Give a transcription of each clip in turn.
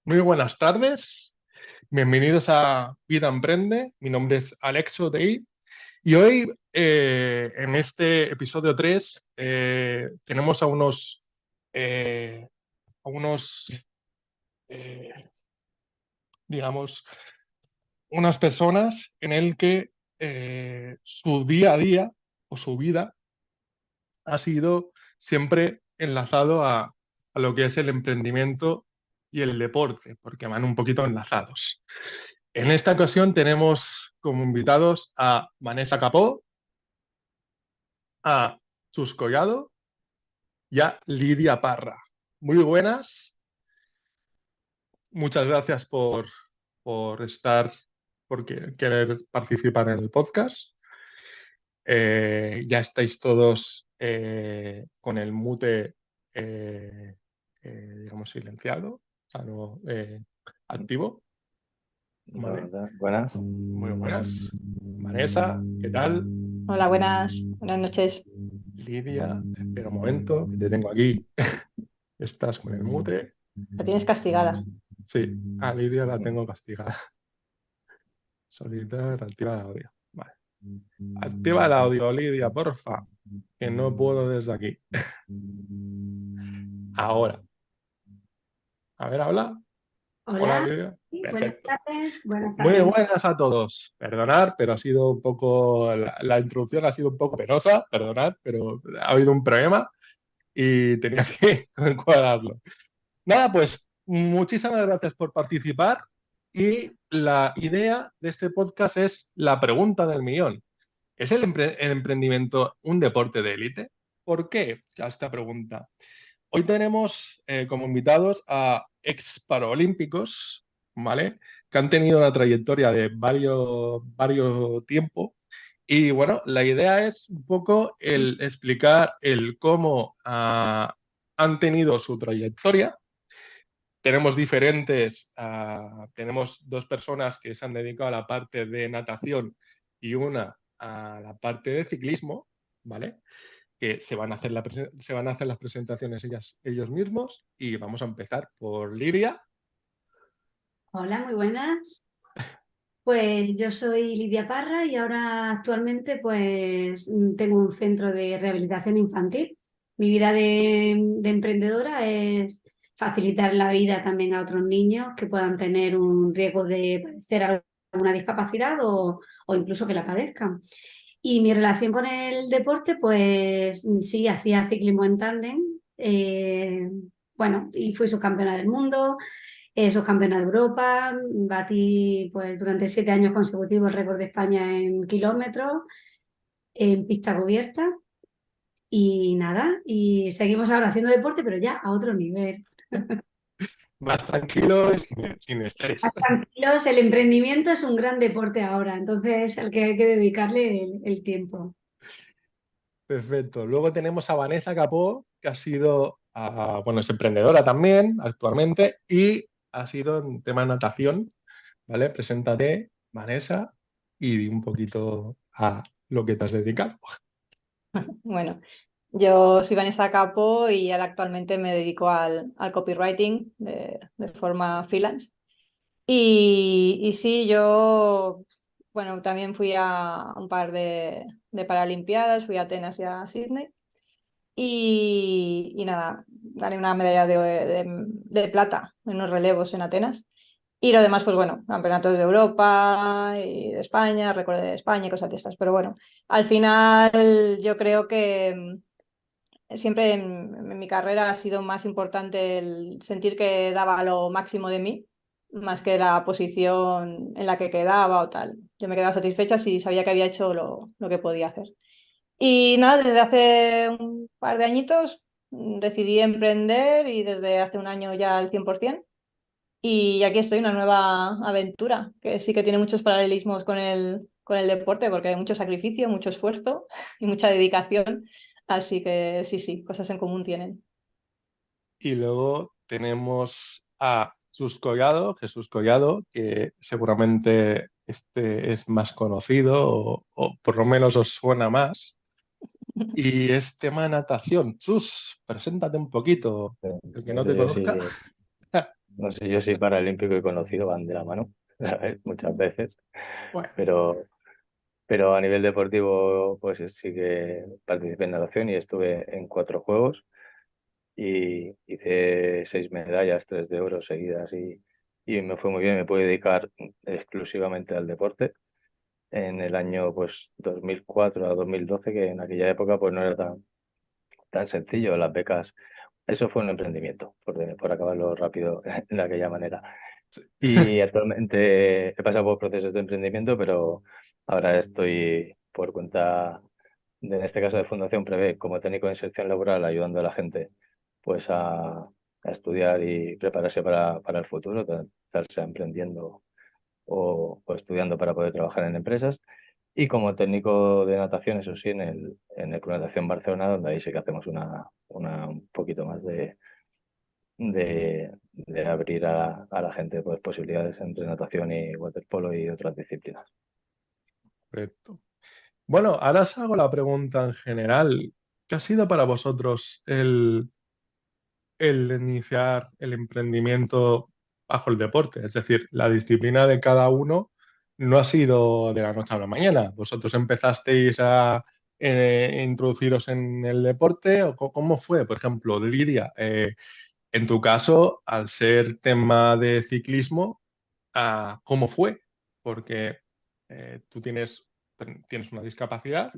Muy buenas tardes, bienvenidos a Vida Emprende. Mi nombre es Alexo Dei y hoy en este episodio 3 tenemos eh, a unos eh, digamos, unas personas en el que su día a día o su vida ha sido siempre enlazado a lo que es el emprendimiento y el deporte, porque van un poquito enlazados. En esta ocasión tenemos como invitados a Vanessa Capó, a Chus Collado y a Lidia Parra. Muy buenas, muchas gracias por estar, querer participar en el podcast. Ya estáis todos con el mute, digamos, silenciado, o sea, no, activo, ¿vale? Buenas. Muy buenas. Vanessa, ¿qué tal? Hola, buenas noches. Lidia, espera un momento, que te tengo aquí. Estás con el mute. La tienes castigada. Sí, a Lidia la tengo castigada. Solicitar activa el audio. Vale. Activa el audio, Lidia, porfa, que no puedo desde aquí. Ahora. A ver, habla. Hola, Hola, Lidia. sí, buenas Perfecto. tardes, buenas Muy tardes. buenas a todos. Perdonad, pero ha sido un poco, la introducción ha sido un poco penosa, perdonad, pero ha habido un problema y tenía que encuadrarlo. Nada, pues muchísimas gracias por participar y la idea de este podcast es la pregunta del millón. ¿Es el emprendimiento un deporte de élite? ¿Por qué a esta pregunta? Hoy tenemos como invitados a ex paralímpicos, ¿vale? Que han tenido una trayectoria de varios tiempo. Y bueno, la idea es un poco el explicar el cómo han tenido su trayectoria. Tenemos tenemos dos personas que se han dedicado a la parte de natación y una a la parte de ciclismo, ¿vale? Que se van a hacer las presentaciones ellos mismos y vamos a empezar por Lidia. Hola, muy buenas. Pues yo soy Lidia Parra y ahora actualmente pues tengo un centro de rehabilitación infantil. Mi vida de emprendedora es facilitar la vida también a otros niños que puedan tener un riesgo de padecer alguna discapacidad o incluso que la padezcan. Y mi relación con el deporte, pues sí, hacía ciclismo en tándem. Bueno, y fui subcampeona del mundo, subcampeona de Europa, batí pues durante 7 años consecutivos el récord de España en kilómetros, en pista cubierta y nada, y seguimos ahora haciendo deporte, pero ya a otro nivel. Más tranquilo y sin estrés. Más tranquilos, el emprendimiento es un gran deporte ahora, entonces al que hay que dedicarle el tiempo. Perfecto. Luego tenemos a Vanessa Capó, que ha sido, bueno, es emprendedora también actualmente y ha sido en tema de natación, ¿vale? Preséntate, Vanessa, y di un poquito a lo que te has dedicado. Bueno, yo soy Vanessa Capo y ahora actualmente me dedico al copywriting de forma freelance. Y sí, yo, bueno, también fui a un par de Paralimpiadas, fui a Atenas y a Sydney. Y nada, gané una medalla de plata en los relevos en Atenas. Y lo demás, pues bueno, campeonatos de Europa y de España, récord de España y cosas de estas. Pero bueno, al final yo creo que siempre en mi carrera ha sido más importante el sentir que daba lo máximo de mí, más que la posición en la que quedaba o tal. Yo me quedaba satisfecha si sabía que había hecho lo que podía hacer. Y nada, desde hace un par de añitos decidí emprender y desde hace un año ya al 100%. Y aquí estoy, una nueva aventura que sí que tiene muchos paralelismos con el deporte porque hay mucho sacrificio, mucho esfuerzo y mucha dedicación. Así que sí, cosas en común tienen. Y luego tenemos a Jesús Collado, que seguramente este es más conocido o por lo menos os suena más. Y es tema de natación. Chus, preséntate un poquito, el que no te Yo conozca. sí, No sé yo si paralímpico y conocido van de la mano, ¿sabes? Muchas veces, Bueno, pero, pero a nivel deportivo, pues sí que participé en natación y estuve en 4 juegos y hice 6 medallas, 3 de oro seguidas y me fue muy bien. Me pude dedicar exclusivamente al deporte en el año pues 2004 a 2012, que en aquella época pues no era tan sencillo. Las becas, eso fue un emprendimiento, por acabarlo rápido de aquella manera. Y actualmente he pasado por procesos de emprendimiento, pero ahora estoy por cuenta, en este caso de Fundación Prevé, como técnico de inserción laboral, ayudando a la gente pues a estudiar y prepararse para el futuro, ya sea emprendiendo o estudiando para poder trabajar en empresas. Y como técnico de natación, eso sí, en el Club de Natación Barcelona, donde ahí sí que hacemos un poquito más de abrir a la gente pues, posibilidades entre natación y waterpolo y otras disciplinas. correcto. Bueno, ahora os hago la pregunta en general. ¿Qué ha sido para vosotros el iniciar el emprendimiento bajo el deporte? Es decir, la disciplina de cada uno no ha sido de la noche a la mañana. ¿Vosotros empezasteis a introduciros en el deporte o cómo fue? Por ejemplo, Lidia, en tu caso, al ser tema de ciclismo, ¿cómo fue? Porque tú tienes una discapacidad.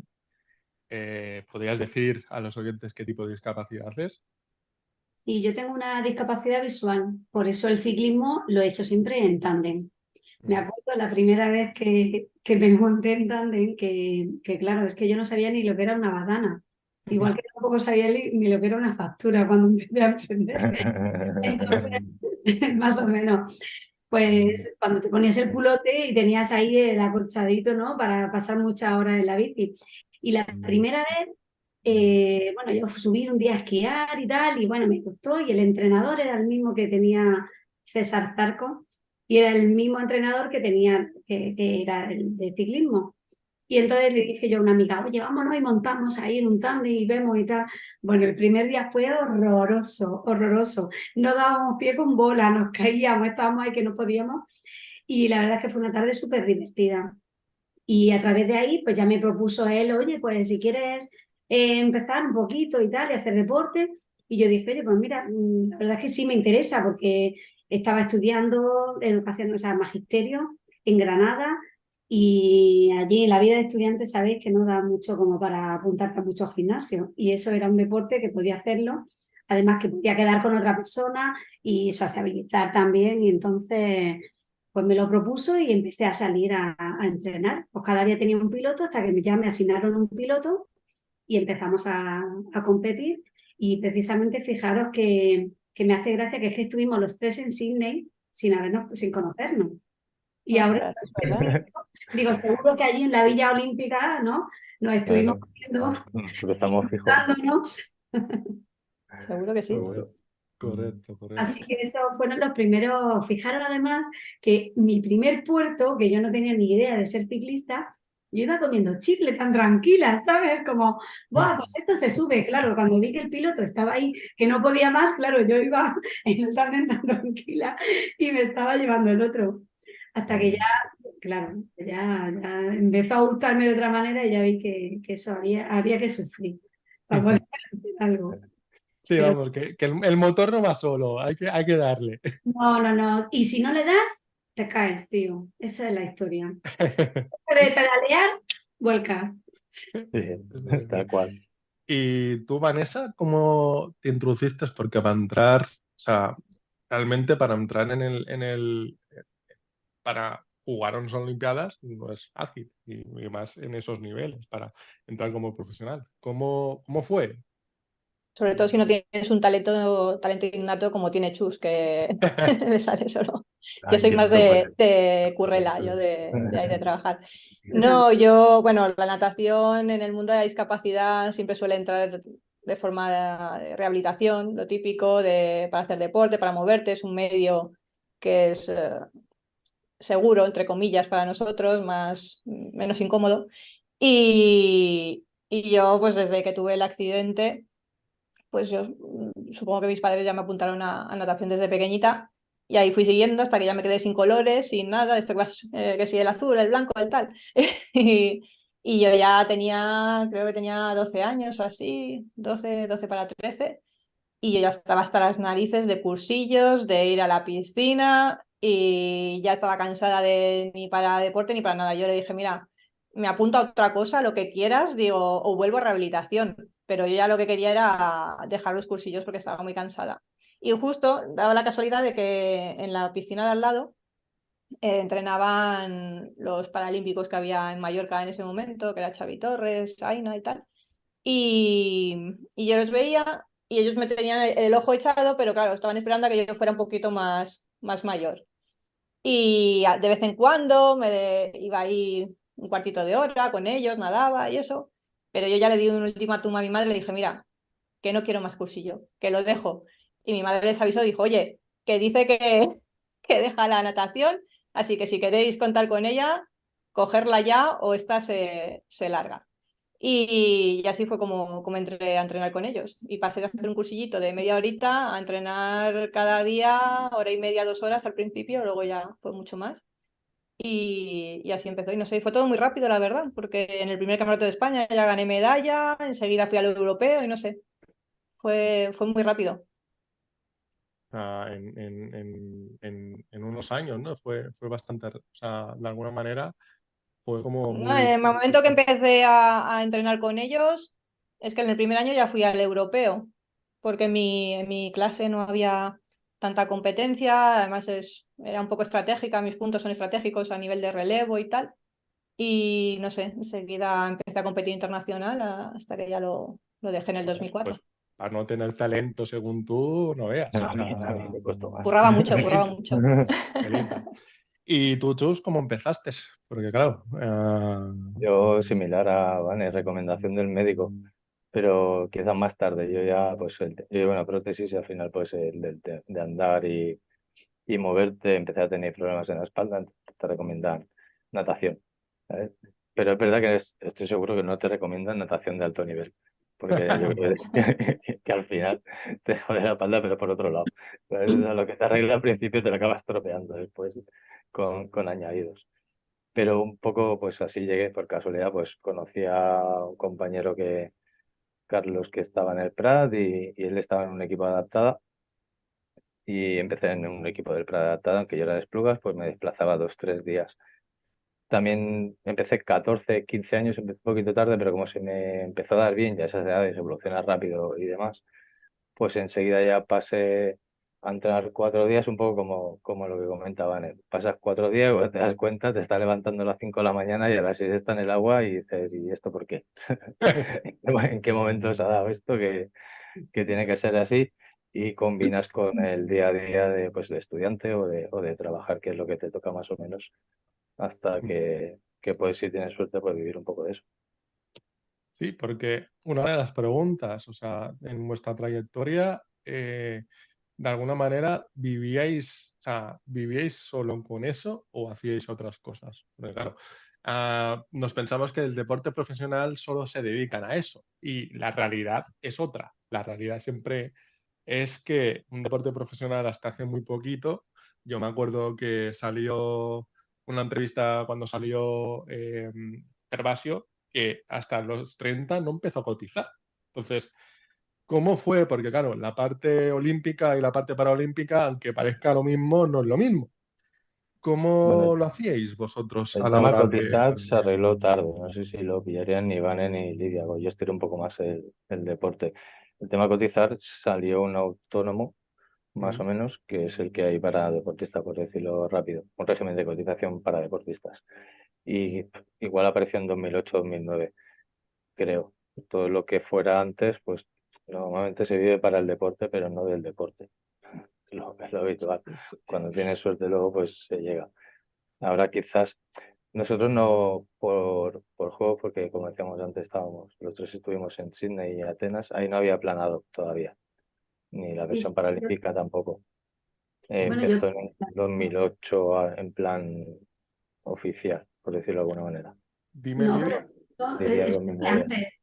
¿Podrías decir a los oyentes qué tipo de discapacidad es? Y yo tengo una discapacidad visual, por eso el ciclismo lo he hecho siempre en tándem. Me Ujú. acuerdo la primera vez que me monté en tándem, que claro, es que yo no sabía ni lo que era una badana. Igual que tampoco sabía ni lo que era una factura cuando empecé a aprender. Entonces, más o menos. Pues cuando te ponías el culote y tenías ahí el acolchadito, ¿no? Para pasar muchas horas en la bici. Y la primera vez, bueno, yo subí un día a esquiar y tal, y bueno, me gustó, y el entrenador era el mismo que tenía César Zarco, y era el mismo entrenador que tenía, que era el de ciclismo. Y entonces le dije yo a una amiga, oye, vámonos y montamos ahí en un tándem y vemos y tal. Bueno, el primer día fue horroroso, horroroso. No dábamos pie con bola, nos caíamos, estábamos ahí que no podíamos. Y la verdad es que fue una tarde súper divertida. Y a través de ahí, pues ya me propuso él, oye, pues si quieres empezar un poquito y tal, y hacer deporte. Y yo dije, oye, pues mira, la verdad es que sí me interesa porque estaba estudiando educación, o sea, magisterio en Granada. Y allí en la vida de estudiante sabéis que no da mucho como para apuntarte a muchos gimnasios. Y eso era un deporte que podía hacerlo. Además que podía quedar con otra persona y sociabilizar también. Y entonces pues me lo propuso y empecé a salir a entrenar. Pues cada día tenía un piloto hasta que ya me asignaron un piloto y empezamos a competir. Y precisamente fijaros que me hace gracia que es que estuvimos los tres en Sydney sin conocernos. Y ahora Ostras, es verdad. digo, seguro que allí en la Villa Olímpica, ¿no? Nos estuvimos Claro, viendo y cruzamos fijo. juntándonos. Seguro que sí. Seguro. Correcto, correcto. Así que esos fueron los primeros. Fijaros además que mi primer puerto, que yo no tenía ni idea de ser ciclista, yo iba comiendo chicle tan tranquila, ¿sabes? Como, ¡buah! Pues esto se sube. Claro, cuando vi que el piloto estaba ahí, que no podía más, claro, yo iba en el tándem tan tranquila y me estaba llevando el otro. Hasta que ya, claro, ya empezó a gustarme de otra manera y ya vi que eso había que sufrir para poder hacer algo. Sí, Pero vamos, que el motor no va solo, hay que darle. no, no, no. Y si no le das, te caes, tío. Esa es la historia. De pedalear, vuelcas. Sí, Efectivamente. tal cual. Y tú, Vanessa, ¿cómo te introduciste? Porque para entrar, o sea, realmente para entrar para jugar a unas Olimpiadas no es fácil, y más en esos niveles, para entrar como profesional. ¿Cómo fue? Sobre todo si no tienes un talento innato como tiene Chus, que le sale solo. Yo Ay, soy yo más no lo de, puedo. de currela, yo de ahí de trabajar. No, bueno, la natación en el mundo de la discapacidad siempre suele entrar de forma de rehabilitación, lo típico, para hacer deporte, para moverte, es un medio que es seguro, entre comillas, para nosotros, menos incómodo. Y yo, pues desde que tuve el accidente, pues yo supongo que mis padres ya me apuntaron a natación desde pequeñita Y ahí fui siguiendo hasta que ya me quedé sin colores, sin nada, esto que sí, el azul, el blanco, el tal. Y, y yo ya tenía, creo que tenía 12 años o así, 12 para 13. Y yo ya estaba hasta las narices de cursillos, de ir a la piscina y ya estaba cansada de ni para deporte ni para nada. Yo le dije, mira, me apunto a otra cosa, lo que quieras, digo, o vuelvo a rehabilitación. Pero yo ya lo que quería era dejar los cursillos porque estaba muy cansada. Y justo daba la casualidad de que en la piscina de al lado entrenaban los paralímpicos que había en Mallorca en ese momento, que era Xavi Torres, Aina y tal. Y yo los veía y ellos me tenían el ojo echado, pero claro, estaban esperando a que yo fuera un poquito más mayor. Y de vez en cuando iba ahí un cuartito de hora con ellos, nadaba y eso. Pero yo ya le di un ultimátum a mi madre, le dije, mira, que no quiero más cursillo, que lo dejo. Y mi madre les avisó, dijo, oye, que dice que deja la natación, así que si queréis contar con ella, cogerla ya o esta se larga. Y así fue como entré a entrenar con ellos. Y pasé de hacer un cursillito de media horita a entrenar cada día, hora y media, 2 horas al principio, luego ya fue mucho más. Y así empezó. Y no sé, fue todo muy rápido, la verdad, porque en el primer campeonato de España ya gané medalla, enseguida fui al europeo y no sé, fue muy rápido. En unos años, ¿no? Fue bastante, o sea, de alguna manera fue como No, en el muy momento que empecé a entrenar con ellos, es que en el primer año ya fui al europeo, porque en mi clase no había tanta competencia, además era un poco estratégica, mis puntos son estratégicos a nivel de relevo y tal, y no sé, enseguida empecé a competir internacional hasta que ya lo dejé en el joder, 2004. pues para no tener talento según tú, no veas. O A sea, mí me costó más. Curraba mucho, curraba mucho. telita. ¿Y tú, Chus, cómo empezaste? Porque claro, Yo similar a Vane, recomendación del médico, pero quizás más tarde. Yo ya, pues, yo llevo una prótesis y al final, pues, de andar y moverte, empecé a tener problemas en la espalda, entonces te recomiendan natación, ¿sabes? Pero es verdad que estoy seguro que no te recomiendan natación de alto nivel, porque yo creo que al final te jode la espalda, pero por otro lado. ¿Sabes? O sea, lo que te arregla al principio te lo acabas tropeando después con añadidos. Pero un poco, pues así llegué por casualidad, pues conocí a un compañero Carlos, que estaba en el Prat y él estaba en un equipo adaptado y empecé en un equipo del Prat adaptado, aunque yo era de Esplugas, pues me desplazaba 2, 3 días. También empecé 14, 15 años, empecé un poquito tarde, pero como se me empezó a dar bien, ya esas edades, evoluciona rápido y demás, pues enseguida ya pasé a entrenar 4 días, un poco como lo que comentaban. Pasas 4 días y cuando te das cuenta, te está levantando a las 5 de la mañana y a las 6 está en el agua y dices, ¿y esto por qué? ¿En qué momento se ha dado esto que tiene que ser así? Y combinas con el día a día de, pues, de estudiante o de trabajar, que es lo que te toca más o menos, hasta que puedes, si tienes suerte, pues vivir un poco de eso. sí, porque una de las preguntas, o sea, en vuestra trayectoria, de alguna manera, ¿vivíais, o sea, vivíais solo con eso o hacíais otras cosas? Porque claro, nos pensamos que el deporte profesional solo se dedican a eso y la realidad es otra. La realidad siempre es que un deporte profesional hasta hace muy poquito, yo me acuerdo que salió una entrevista cuando salió Gervasio, que hasta los 30 no empezó a cotizar. Entonces, ¿cómo fue? Porque claro, la parte olímpica y la parte paraolímpica, aunque parezca lo mismo, no es lo mismo. Bueno, ¿Cómo lo hacíais vosotros a el la tema hora de... cotizar se arregló tarde, no sé si lo pillarían ni Vane ni Lidia, yo estiré un poco más el deporte. El tema cotizar salió un autónomo, más o Mm. menos, que es el que hay para deportistas, por decirlo rápido, un régimen de cotización para deportistas. Y igual apareció en 2008-2009, creo. Todo lo que fuera antes, pues normalmente se vive para el deporte, pero no del deporte, es lo habitual. Sí. Cuando tienes suerte luego, pues se llega. Ahora quizás nosotros no por juego, porque como decíamos antes, los tres estuvimos en Sydney y Atenas, ahí no había planado todavía, ni la Sí, versión sí. paralímpica tampoco. Bueno, yo, Empezó en 2008 en plan oficial, por decirlo de alguna manera. Dime, no, pero Lidia. Diría eso fue 2009. antes.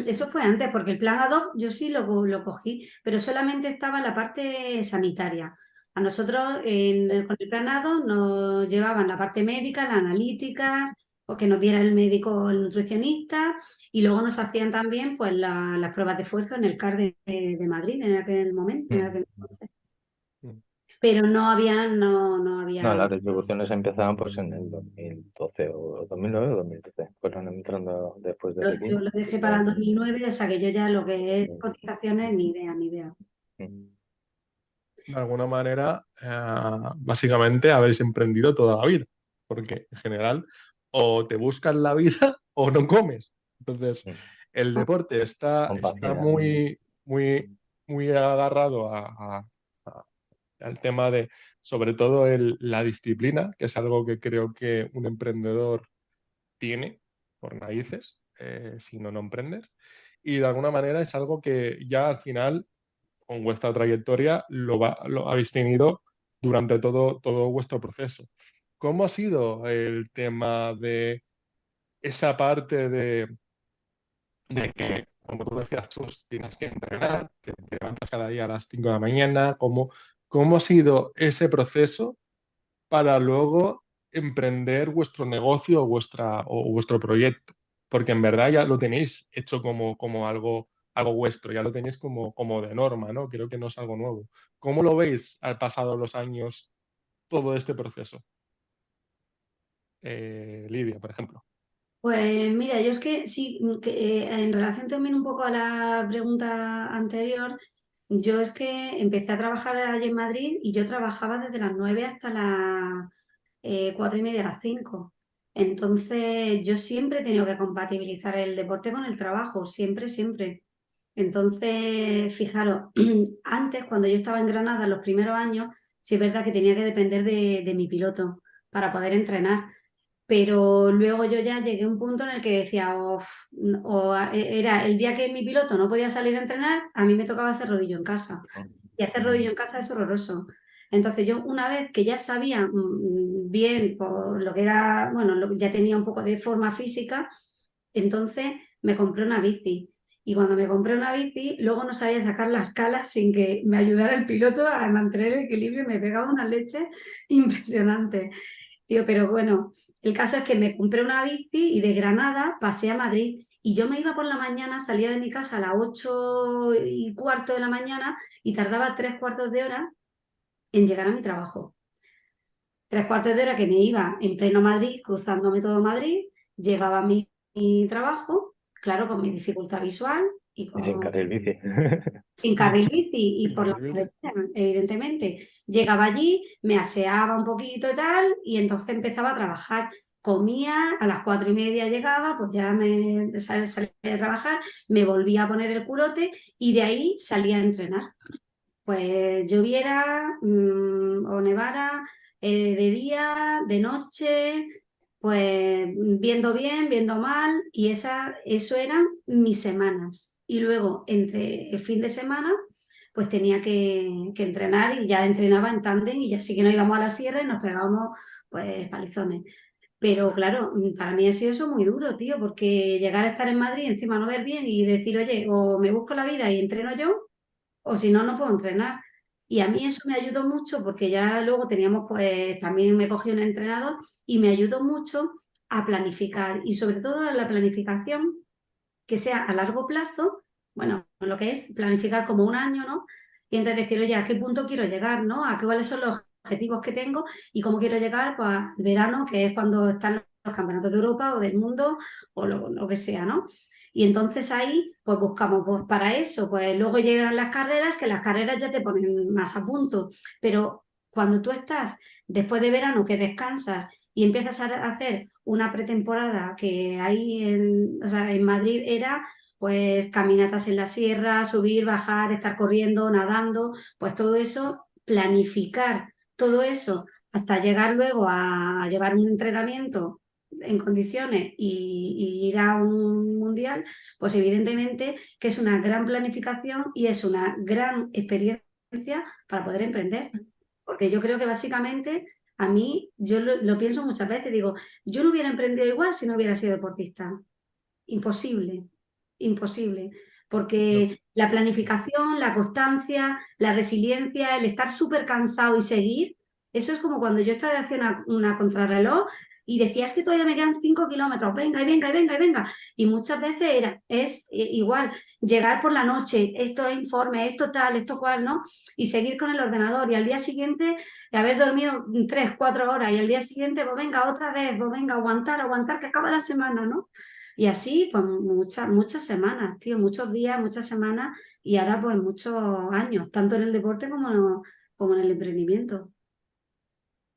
Eso fue antes, porque el plan ad hoc yo sí lo cogí, pero solamente estaba la parte sanitaria. A nosotros con el planado nos llevaban la parte médica, las analíticas, o que nos viera el médico, el nutricionista, y luego nos hacían también pues las pruebas de esfuerzo en el CAR de Madrid en aquel momento, en aquel entonces. Pero no había, no había. No, las distribuciones empezaban pues en el 2012 o 2009 o 2012. Fueron entrando después de Pekín. Yo lo dejé para el 2009, o sea que yo ya lo que es cotizaciones, ni idea, ni idea. De alguna manera, básicamente habéis emprendido toda la vida, porque en general o te buscas la vida o no comes. Entonces, el deporte está Compagina. muy, muy, muy agarrado al tema de, sobre todo, la disciplina, que es algo que creo que un emprendedor tiene por narices, si no, no emprendes. Y de alguna manera es algo que ya al final con vuestra trayectoria lo habéis tenido durante todo vuestro proceso. ¿Cómo ha sido el tema de esa parte de que, como tú decías, tú tienes que entrenar, te levantas cada día a las 5 de la mañana? ¿Cómo ha sido ese proceso para luego emprender vuestro negocio o vuestro proyecto? Porque en verdad ya lo tenéis hecho como algo vuestro, ya lo tenéis como de norma, ¿no? Creo que no es algo nuevo. ¿Cómo lo veis al pasado los años todo este proceso? Lidia, por ejemplo. Pues mira, yo es que sí, en relación también un poco a la pregunta anterior, yo es que empecé a trabajar allí en Madrid y yo trabajaba desde las 9 hasta las 4:30, las 5. Entonces yo siempre he tenido que compatibilizar el deporte con el trabajo, siempre, siempre. Entonces, fijaros, antes cuando yo estaba en Granada, los primeros años, sí es verdad que tenía que depender de mi piloto para poder entrenar. Pero luego yo ya llegué a un punto en el que decía, era el día que mi piloto no podía salir a entrenar, a mí me tocaba hacer rodillo en casa. Y hacer rodillo en casa es horroroso. Entonces yo una vez que ya sabía bien por lo que era, bueno, ya tenía un poco de forma física, entonces me compré una bici. Y cuando me compré una bici, luego no sabía sacar las calas sin que me ayudara el piloto a mantener el equilibrio y me pegaba una leche impresionante. Tío, pero bueno, el caso es que me compré una bici y de Granada pasé a Madrid. Y yo me iba por la mañana, salía de mi casa a las 8:15 de la mañana y tardaba 3/4 de hora en llegar a mi trabajo. 3/4 de hora que me iba en pleno Madrid, cruzándome todo Madrid, llegaba a mi trabajo, claro, con mi dificultad visual y Y sin con carril bici. sin carril bici y Sin por la carril. carretera, evidentemente. Llegaba allí, me aseaba un poquito y tal, y entonces empezaba a trabajar. Comía, a las 4:30 llegaba, pues ya salía a trabajar, me volvía a poner el culote y de ahí salía a entrenar. Pues lloviera o nevara, de día, de noche, pues viendo bien, viendo mal, y eso eran mis semanas. Y luego, entre el fin de semana, pues tenía que entrenar y ya entrenaba en tándem y ya sí que nos íbamos a la sierra y nos pegábamos pues palizones. Pero claro, para mí ha sido eso muy duro, tío, porque llegar a estar en Madrid, encima no ver bien y decir, oye, o me busco la vida y entreno yo, o si no, no puedo entrenar. Y a mí eso me ayudó mucho porque ya luego teníamos, pues también me cogí un entrenador y me ayudó mucho a planificar y sobre todo a la planificación que sea a largo plazo, bueno, lo que es planificar como un año, ¿no? Y entonces decir, oye, ¿a qué punto quiero llegar, ¿no? ¿A cuáles son los objetivos que tengo y cómo quiero llegar pues, al verano, que es cuando están los campeonatos de Europa o del mundo o lo que sea, ¿no? Y entonces ahí, pues buscamos, pues para eso, pues luego llegan las carreras, que las carreras ya te ponen más a punto, pero cuando tú estás después de verano que descansas y empiezas a hacer una pretemporada que hay o sea, en Madrid era pues caminatas en la sierra, subir, bajar, estar corriendo, nadando, pues todo eso, planificar todo eso hasta llegar luego a llevar un entrenamiento en condiciones y ir a un mundial, pues evidentemente que es una gran planificación y es una gran experiencia para poder emprender. Porque yo creo que básicamente a mí, yo lo pienso muchas veces, digo, yo no hubiera emprendido igual si no hubiera sido deportista. Imposible, imposible. Yo, Porque La planificación, la constancia, la resiliencia, el estar súper cansado y seguir, eso es como cuando yo estaba haciendo una contrarreloj y decías que todavía me quedan 5 kilómetros, venga y venga y venga y venga. Y muchas veces es igual, llegar por la noche, esto es informe, esto tal, esto cual, ¿no? Y seguir con el ordenador y al día siguiente haber dormido 3, 4 horas y al día siguiente, pues venga otra vez, pues venga, aguantar, aguantar, que acaba la semana, ¿no? Y así, pues muchas semanas, tío, muchos días, muchas semanas y ahora pues muchos años, tanto en el deporte como en el emprendimiento.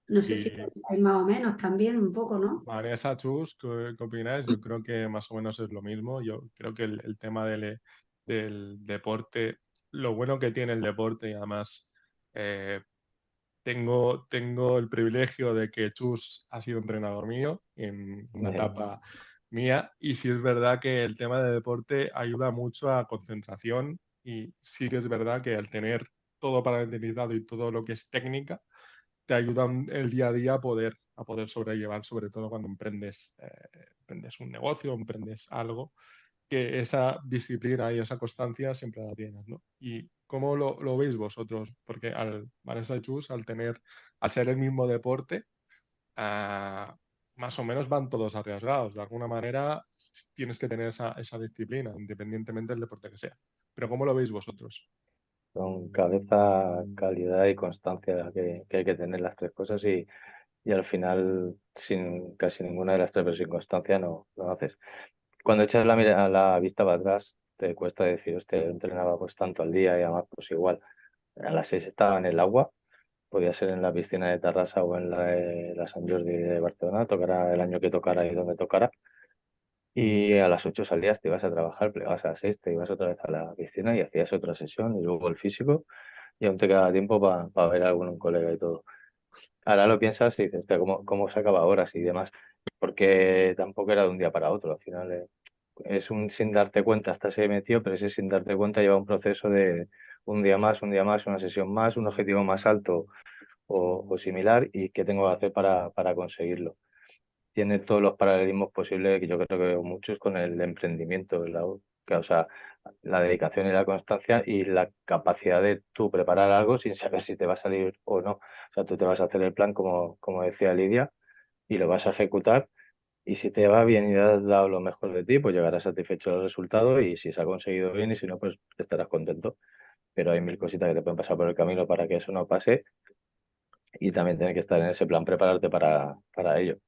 No sé si Y pensáis más o menos también un poco, ¿no? Vanessa, Chus, ¿qué opináis? Yo creo que más o menos es lo mismo. Yo creo que el tema del deporte, lo bueno que tiene el deporte y además eh, tengo el privilegio de que Chus ha sido entrenador mío en una etapa mía y sí es verdad que el tema de deporte ayuda mucho a concentración y sí que es verdad que al tener todo parametrizado y todo lo que es técnica, te ayudan el día a día a poder sobrellevar, sobre todo cuando emprendes un negocio, emprendes algo, que esa disciplina y esa constancia siempre la tienes, ¿no? ¿Y cómo lo veis vosotros? Porque Vanessa y Chus, al ser el mismo deporte, ah, más o menos van todos arriesgados. De alguna manera tienes que tener esa disciplina, independientemente del deporte que sea. Pero ¿cómo lo veis vosotros? Con cabeza, calidad y constancia que hay que tener las tres cosas y al final sin casi ninguna de las tres, pero sin constancia no haces. Cuando echas la vista para atrás, te cuesta decir, hostia, yo entrenaba pues tanto al día y además pues igual, a las 6 estaba en el agua, podía ser en la piscina de Tarrasa o en la Sant Jordi de Barcelona, tocara el año que tocara y donde tocara, y a las 8 salías, te ibas a trabajar, plegabas a las 6, te ibas otra vez a la piscina y hacías otra sesión y luego el físico y aún te quedaba tiempo para ver a algún colega y todo. Ahora lo piensas y dices, "Hostia, ¿cómo sacaba horas y demás? Porque tampoco era de un día para otro, al final es un sin darte cuenta, hasta se metió, pero ese sin darte cuenta lleva un proceso de un día más, una sesión más, un objetivo más alto o similar y qué tengo que hacer para conseguirlo. Tiene todos los paralelismos posibles que yo creo que muchos con el emprendimiento, o sea, la dedicación y la constancia y la capacidad de tú preparar algo sin saber si te va a salir o no. O sea, tú te vas a hacer el plan como decía Lidia y lo vas a ejecutar y si te va bien y has dado lo mejor de ti, pues llegarás satisfecho del resultado y si se ha conseguido bien y si no, pues estarás contento. Pero hay mil cositas que te pueden pasar por el camino para que eso no pase y también tienes que estar en ese plan, prepararte para ello.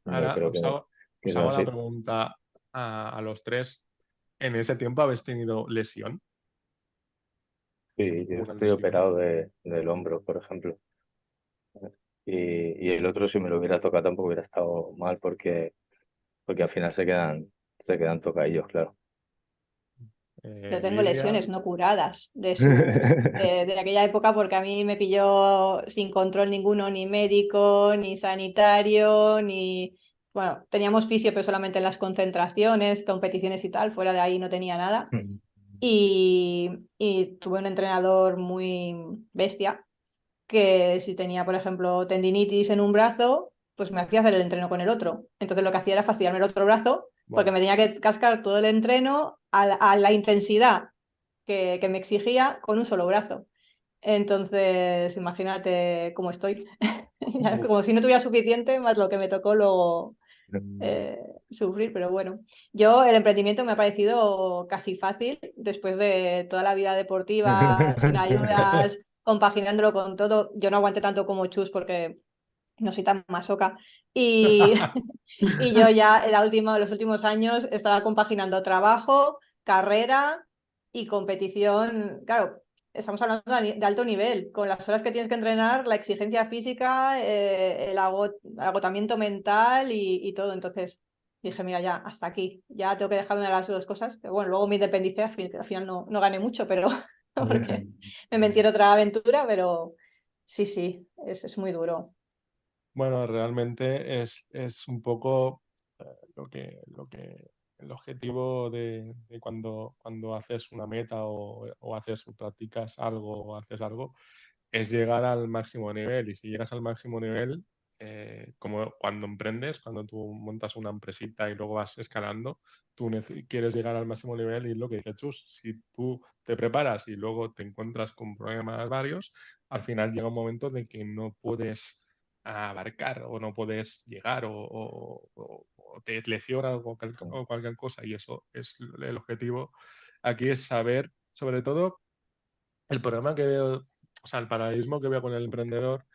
Yo Ahora creo que os es hago la así. pregunta a los tres. ¿En ese tiempo habéis tenido lesión? Sí, yo ¿Alguna estoy lesión? operado del hombro, por ejemplo. Y el otro, si me lo hubiera tocado, tampoco hubiera estado mal porque al final se quedan tocadillos, claro. Yo tengo Lidia. lesiones no curadas de aquella época porque a mí me pilló sin control ninguno, ni médico, ni sanitario, ni... Bueno, teníamos fisio, pero solamente en las concentraciones, competiciones y tal, fuera de ahí no tenía nada. Y tuve un entrenador muy bestia que si tenía, por ejemplo, tendinitis en un brazo, pues me hacía hacer el entreno con el otro. Entonces lo que hacía era fastidiarme el otro brazo porque Wow. me tenía que cascar todo el entreno a la intensidad que me exigía con un solo brazo. Entonces, imagínate cómo estoy. Como si no tuviera suficiente, más lo que me tocó luego sufrir, pero bueno. Yo el emprendimiento me ha parecido casi fácil después de toda la vida deportiva, sin ayudas, compaginándolo con todo. Yo no aguanté tanto como Chus porque no soy tan masoca. Y, y yo ya los últimos años estaba compaginando trabajo, carrera y competición. Claro, estamos hablando de alto nivel, con las horas que tienes que entrenar, la exigencia física, el agotamiento mental y todo. Entonces dije, mira, ya, hasta aquí. Ya tengo que dejar una de las dos cosas. Que, bueno, luego me independicé, al final no gané mucho, pero porque me metí en otra aventura, pero sí, sí, es muy duro. Bueno, realmente es un poco el objetivo de cuando haces una meta o practicas algo o haces algo, es llegar al máximo nivel. Y si llegas al máximo nivel, como cuando emprendes, cuando tú montas una empresita y luego vas escalando, tú quieres llegar al máximo nivel y es lo que dice Chus, si tú te preparas y luego te encuentras con problemas varios, al final llega un momento de que no puedes abarcar o no puedes llegar o te lesiona o cualquier cosa y eso es el objetivo. Aquí es saber, sobre todo, el problema que veo, o sea, el paralelismo que veo con el emprendedor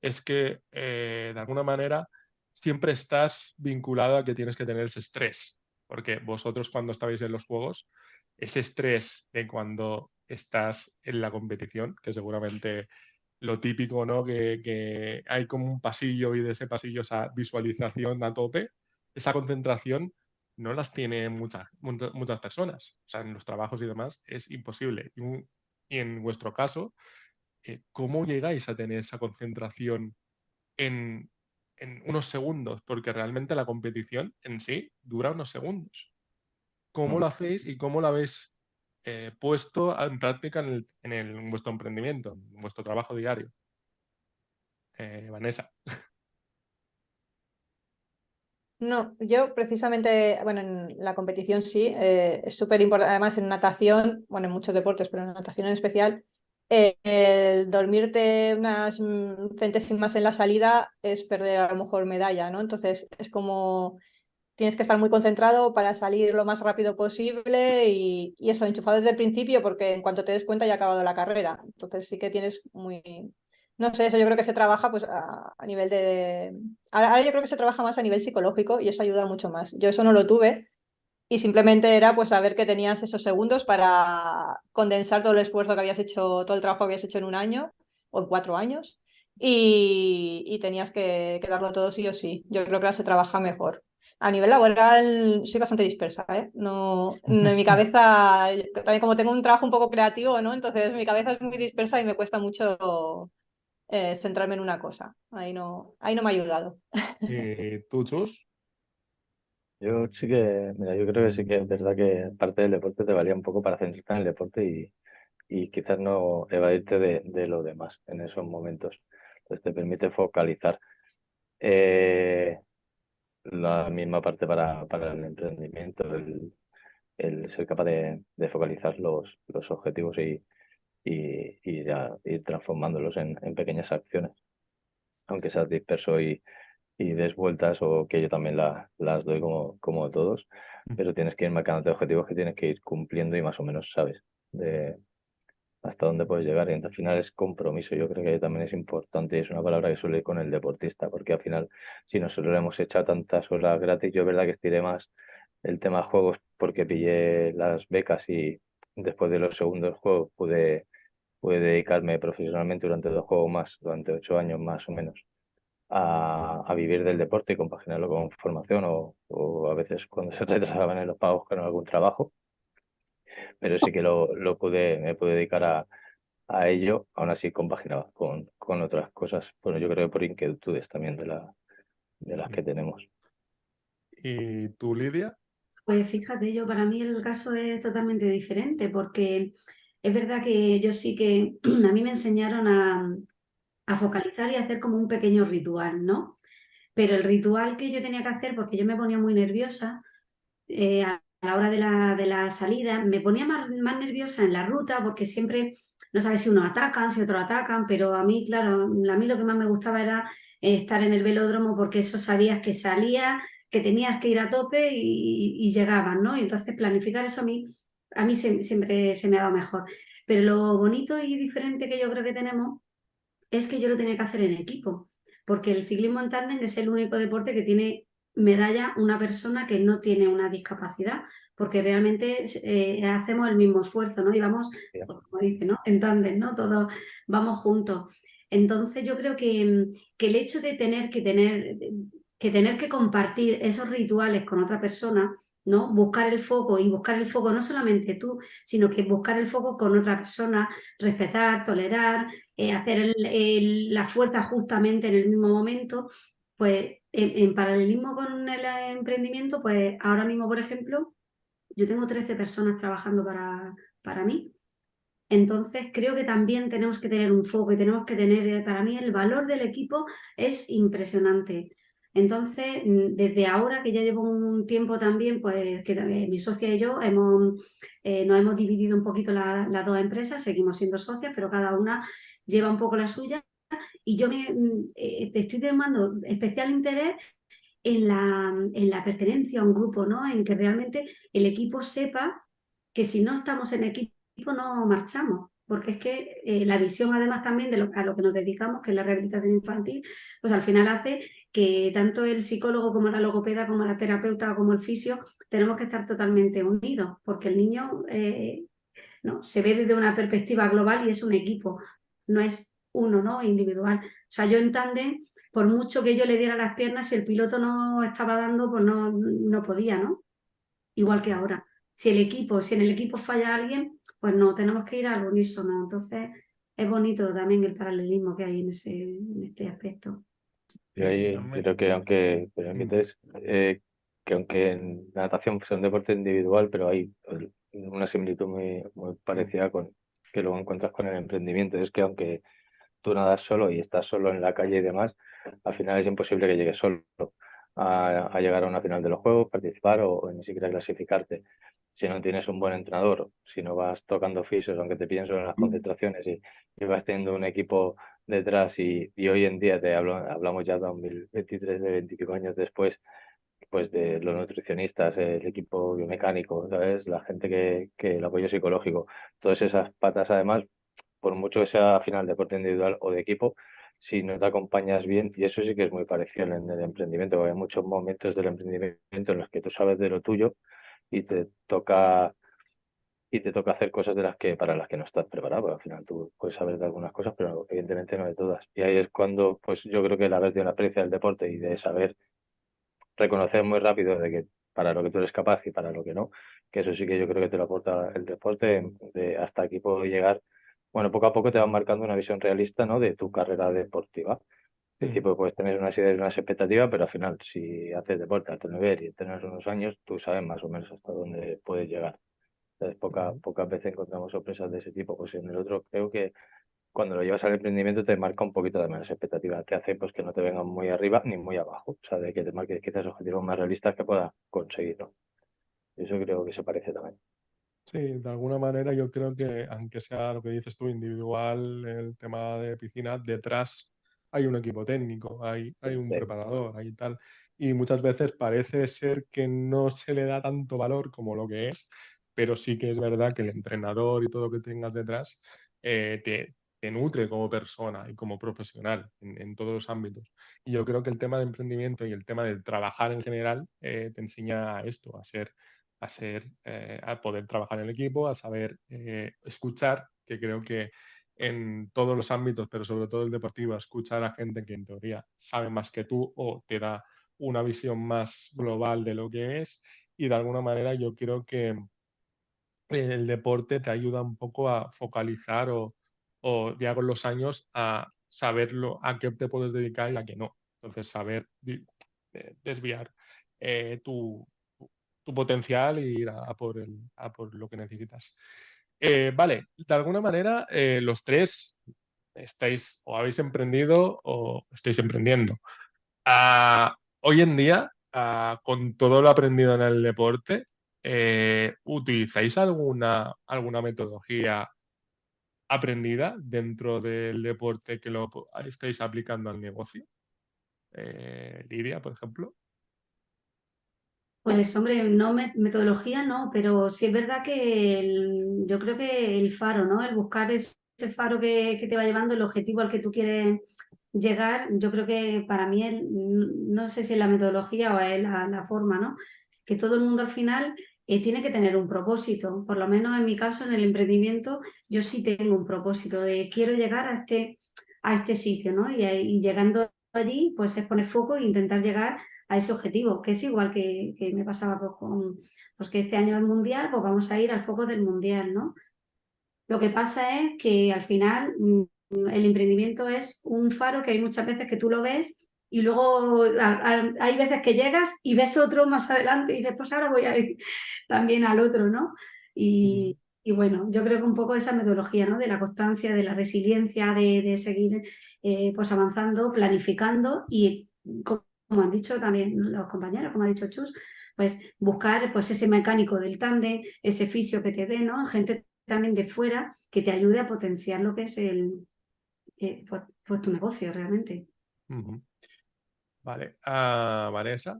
es que de alguna manera siempre estás vinculado a que tienes que tener ese estrés, porque vosotros cuando estabais en los juegos, ese estrés de cuando estás en la competición, que seguramente lo típico, ¿no? Que hay como un pasillo y de ese pasillo esa visualización a tope, esa concentración no las tiene muchas personas. O sea, en los trabajos y demás es imposible. Y en vuestro caso, ¿cómo llegáis a tener esa concentración en, en unos segundos? Porque realmente la competición en sí dura unos segundos. ¿Cómo lo hacéis y cómo lo habéis puesto en práctica en vuestro emprendimiento, en vuestro trabajo diario? Vanessa. No, yo precisamente, bueno, en la competición sí, es súper importante, además en natación, bueno, en muchos deportes, pero en natación en especial, el dormirte unas centésimas en la salida es perder a lo mejor medalla, ¿no? Entonces es como tienes que estar muy concentrado para salir lo más rápido posible y eso, enchufado desde el principio, porque en cuanto te des cuenta ya ha acabado la carrera. Entonces sí que tienes muy... No sé, eso yo creo que se trabaja pues a nivel de... Ahora yo creo que se trabaja más a nivel psicológico y eso ayuda mucho más. Yo eso no lo tuve y simplemente era pues saber que tenías esos segundos para condensar todo el esfuerzo que habías hecho, todo el trabajo que habías hecho en un año o en 4 años y tenías que darlo todo sí o sí. Yo creo que ahora se trabaja mejor. A nivel laboral soy bastante dispersa, ¿eh? No, en mi cabeza, también como tengo un trabajo un poco creativo, ¿no? Entonces mi cabeza es muy dispersa y me cuesta mucho centrarme en una cosa. Ahí no me ha ayudado. ¿Y tú, Chus? Yo sí que, mira, yo creo que sí que es verdad que parte del deporte te valía un poco para centrarte en el deporte y quizás no evadirte de lo demás en esos momentos. Entonces te permite focalizar. Eh, la misma parte para el emprendimiento, el ser capaz de focalizar los objetivos y ya ir transformándolos en pequeñas acciones, aunque seas disperso y des vueltas o que yo también las doy como todos, pero tienes que ir marcándote objetivos que tienes que ir cumpliendo y más o menos sabes de hasta dónde puedes llegar. Y al final es compromiso. Yo creo que también es importante y es una palabra que suele ir con el deportista, porque al final, si nosotros le hemos echado tantas horas gratis, yo es verdad que estiré más el tema juegos porque pillé las becas y después de los segundos juegos pude dedicarme profesionalmente durante 2 juegos más, durante 8 años más o menos a vivir del deporte y compaginarlo con formación o a veces cuando se retrasaban en los pagos con algún trabajo, pero sí que me pude dedicar a ello, aún así compaginaba con otras cosas, bueno, yo creo que por inquietudes también de las que tenemos. ¿Y tú, Lidia? Pues fíjate, yo para mí el caso es totalmente diferente porque es verdad que yo sí que a mí me enseñaron a focalizar y a hacer como un pequeño ritual, ¿no? Pero el ritual que yo tenía que hacer, porque yo me ponía muy nerviosa a la hora de la salida, me ponía más nerviosa en la ruta porque siempre no sabes si unos atacan, si otros atacan, pero a mí, claro, a mí lo que más me gustaba era estar en el velódromo porque eso sabías que salía, que tenías que ir a tope y llegabas, ¿no? Y entonces planificar eso a mí siempre se me ha dado mejor. Pero lo bonito y diferente que yo creo que tenemos es que yo lo tenía que hacer en equipo, porque el ciclismo en tándem es el único deporte que tiene medalla una persona que no tiene una discapacidad, porque realmente hacemos el mismo esfuerzo, ¿no? Y vamos, pues, como dice, ¿no? En tándem, ¿no? Todos vamos juntos. Entonces yo creo que el hecho de tener que compartir esos rituales con otra persona, ¿no? Buscar el foco y buscar el foco no solamente tú, sino que buscar el foco con otra persona, respetar, tolerar, hacer la fuerza justamente en el mismo momento, pues en paralelismo con el emprendimiento, pues ahora mismo, por ejemplo, yo tengo 13 personas trabajando para mí. Entonces creo que también tenemos que tener un foco y tenemos que tener, para mí el valor del equipo es impresionante. Entonces, desde ahora que ya llevo un tiempo también, pues que mi socia y yo nos hemos dividido un poquito las dos empresas, seguimos siendo socias, pero cada una lleva un poco la suya y yo te estoy tomando especial interés en la pertenencia a un grupo, ¿no? En que realmente el equipo sepa que si no estamos en equipo no marchamos, porque es que la visión además también a lo que nos dedicamos, que es la rehabilitación infantil, pues al final hace que tanto el psicólogo como la logopeda, como la terapeuta, como el fisio, tenemos que estar totalmente unidos, porque el niño no, se ve desde una perspectiva global y es un equipo, no es uno, ¿no? Individual. O sea, yo en tándem, por mucho que yo le diera las piernas, si el piloto no estaba dando, pues no podía, ¿no? Igual que ahora. Si en el equipo falla alguien, pues no, tenemos que ir al unísono. Entonces, es bonito también el paralelismo que hay en este aspecto. Y ahí creo que aunque permites, que aunque en la natación sea un deporte individual, pero hay una similitud muy parecida con que luego encuentras con el emprendimiento. Es que aunque tú nadas solo y estás solo en la calle y demás, al final es imposible que llegues solo a llegar a una final de los juegos, participar o ni siquiera clasificarte. Si no tienes un buen entrenador, si no vas tocando fisios, aunque te piden solo en las concentraciones y vas teniendo un equipo detrás y hoy en día hablamos ya de 2023, de 20 y pico años después, pues de los nutricionistas, el equipo biomecánico, ¿sabes? La gente que el apoyo psicológico, todas esas patas además, por mucho que sea al final deporte individual o de equipo, si no te acompañas bien, y eso sí que es muy parecido en el emprendimiento, porque hay muchos momentos del emprendimiento en los que tú sabes de lo tuyo y te toca hacer cosas para las que no estás preparado, porque al final tú puedes saber de algunas cosas, pero evidentemente no de todas. Y ahí es cuando, pues yo creo que el haber tenido la experiencia del deporte y de saber reconocer muy rápido de que para lo que tú eres capaz y para lo que no, que eso sí que yo creo que te lo aporta el deporte, de hasta aquí puedo llegar. Bueno, poco a poco te van marcando una visión realista, ¿no? De tu carrera deportiva. Es decir, pues puedes tener unas ideas y unas expectativas, pero al final, si haces deporte a alto nivel y tienes unos años, tú sabes más o menos hasta dónde puedes llegar. Entonces, pocas veces encontramos sorpresas de ese tipo. Pues en el otro creo que cuando lo llevas al emprendimiento te marca un poquito de menos expectativas. Te hace pues que no te vengan muy arriba ni muy abajo. O sea, de que te marques quizás objetivos más realistas que puedas conseguir, ¿no? Eso creo que se parece también. Sí, de alguna manera yo creo que, aunque sea lo que dices tú, individual, el tema de piscina, detrás hay un equipo técnico, hay un Sí, preparador, hay tal. Y muchas veces parece ser que no se le da tanto valor como lo que es, pero sí que es verdad que el entrenador y todo lo que tengas detrás te nutre como persona y como profesional en todos los ámbitos. Y yo creo que el tema de emprendimiento y el tema de trabajar en general te enseña esto, a poder trabajar en el equipo, a saber escuchar, que creo que en todos los ámbitos, pero sobre todo el deportivo, escuchar a gente que en teoría sabe más que tú o te da una visión más global de lo que es, y de alguna manera yo creo que el deporte te ayuda un poco a focalizar o ya con los años a saberlo a qué te puedes dedicar y a qué no. Entonces, saber desviar tu, tu potencial y ir a por lo que necesitas. Vale, de alguna manera los tres estáis o habéis emprendido o estáis emprendiendo. Hoy en día, con todo lo aprendido en el deporte, ¿utilizáis alguna metodología aprendida dentro del deporte que lo estáis aplicando al negocio? Lidia, por ejemplo. Pues hombre, no metodología no, pero sí es verdad que yo creo que el faro, ¿no? El buscar ese faro que te va llevando, el objetivo al que tú quieres llegar, yo creo que para mí, no sé si es la metodología o es la forma, ¿no? Que todo el mundo al final tiene que tener un propósito. Por lo menos en mi caso, en el emprendimiento, yo sí tengo un propósito de quiero llegar a este sitio, ¿no? Y llegando allí, pues es poner foco e intentar llegar a ese objetivo, que es igual que me pasaba pues, pues que este año es mundial, pues vamos a ir al foco del mundial, ¿no? Lo que pasa es que al final el emprendimiento es un faro que hay muchas veces que tú lo ves y luego hay veces que llegas y ves otro más adelante y dices, pues ahora voy a ir también al otro, ¿no? Y Y bueno, yo creo que un poco esa metodología, ¿no? De la constancia, de la resiliencia, de seguir pues avanzando, planificando y, como han dicho también los compañeros, como ha dicho Chus, pues buscar pues ese mecánico del tándem, ese fisio que te dé, ¿no? Gente también de fuera que te ayude a potenciar lo que es pues tu negocio realmente. Ujú. Vale. Vanessa.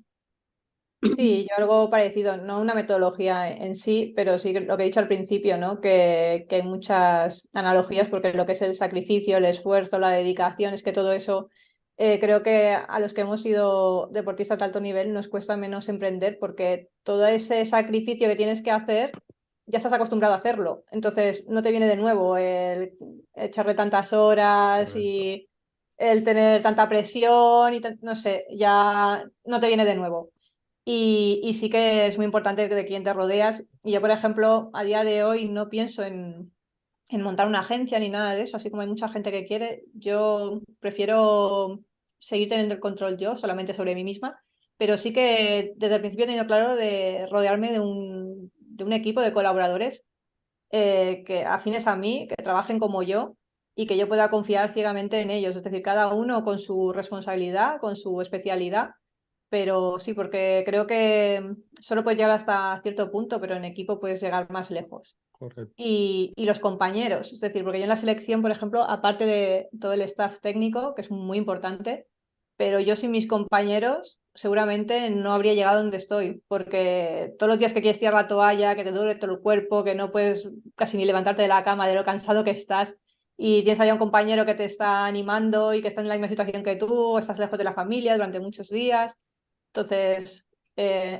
Sí, yo algo parecido, no una metodología en sí, pero sí lo que he dicho al principio, ¿no? Que hay muchas analogías porque lo que es el sacrificio, el esfuerzo, la dedicación, es que todo eso, creo que a los que hemos sido deportistas de alto nivel nos cuesta menos emprender porque todo ese sacrificio que tienes que hacer, ya estás acostumbrado a hacerlo. Entonces no te viene de nuevo el echarle tantas horas Correcto. y el tener tanta presión y no sé, ya no te viene de nuevo. Y sí que es muy importante de quién te rodeas. Y yo, por ejemplo, a día de hoy no pienso en montar una agencia ni nada de eso, así como hay mucha gente que quiere. Yo prefiero seguir teniendo el control yo, solamente sobre mí misma, pero sí que desde el principio he tenido claro de rodearme de un equipo de colaboradores que afines a mí, que trabajen como yo y que yo pueda confiar ciegamente en ellos. Es decir, cada uno con su responsabilidad, con su especialidad, pero sí, porque creo que solo puedes llegar hasta cierto punto, pero en equipo puedes llegar más lejos. Correcto. Y los compañeros, es decir, porque yo en la selección, por ejemplo, aparte de todo el staff técnico, que es muy importante, pero yo sin mis compañeros seguramente no habría llegado donde estoy, porque todos los días que quieres tirar la toalla, que te duele todo el cuerpo, que no puedes casi ni levantarte de la cama de lo cansado que estás, y tienes ahí a un compañero que te está animando y que está en la misma situación que tú, estás lejos de la familia durante muchos días. Entonces,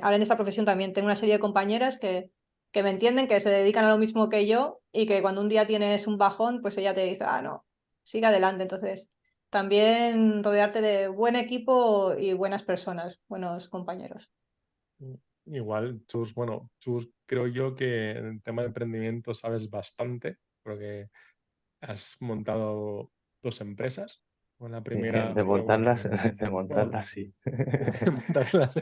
ahora en esta profesión también tengo una serie de compañeras que me entienden, que se dedican a lo mismo que yo y que cuando un día tienes un bajón, pues ella te dice, ah, no, sigue adelante. Entonces, también rodearte de buen equipo y buenas personas, buenos compañeros. Igual, Chus, bueno, Chus, creo yo que en el tema de emprendimiento sabes bastante, porque has montado dos empresas. Bueno, la Sí, primera de fue montarlas, un... de bueno, montarlas, sí. montarla.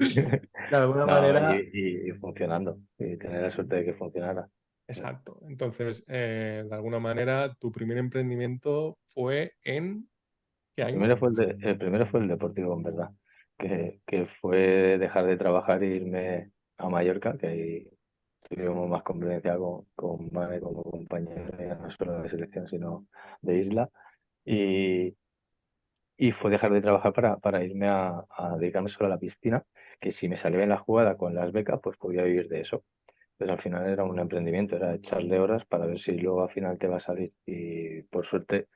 De alguna No, manera, y funcionando, y tener la suerte de que funcionara. exacto. Entonces, de alguna manera, tu primer emprendimiento fue ¿en qué año? El primero fue el Deportivo, en verdad, que fue dejar de trabajar e irme a Mallorca, que ahí tuvimos más convivencia con Mane como compañero, ya no solo de selección, sino de isla. Y, y fue dejar de trabajar para irme a dedicarme solo a la piscina, que si me salía bien la jugada con las becas, pues podía vivir de eso. Entonces al final era un emprendimiento, era echarle horas para ver si luego al final te va a salir. Y por suerte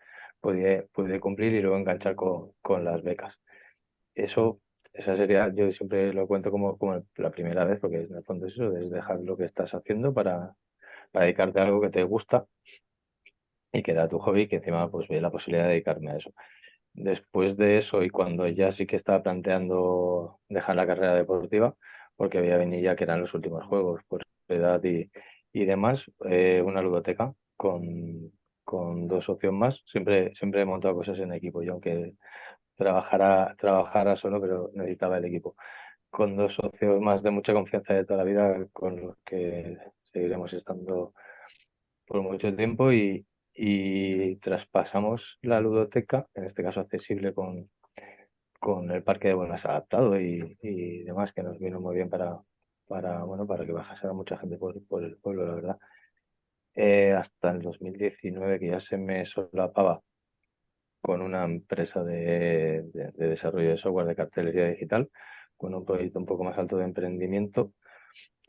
pude cumplir y luego enganchar con las becas. Eso, esa sería, yo siempre lo cuento como la primera vez, porque en el fondo es eso, es dejar lo que estás haciendo para dedicarte a algo que te gusta y que era tu hobby, que encima pues vi la posibilidad de dedicarme a eso. Después de eso y cuando ya sí que estaba planteando dejar la carrera deportiva, porque había venido ya que eran los últimos juegos por edad y demás, una ludoteca con dos socios más. Siempre he montado cosas en equipo, yo aunque trabajara solo, pero necesitaba el equipo. Con dos socios más de mucha confianza de toda la vida, con los que seguiremos estando por mucho tiempo y traspasamos la ludoteca, en este caso accesible con el parque de bolas adaptado y demás, que nos vino muy bien bueno, para que bajase mucha gente por el pueblo, la verdad. Hasta el 2019, que ya se me solapaba con una empresa de desarrollo de software de cartelería digital, con un proyecto un poco más alto de emprendimiento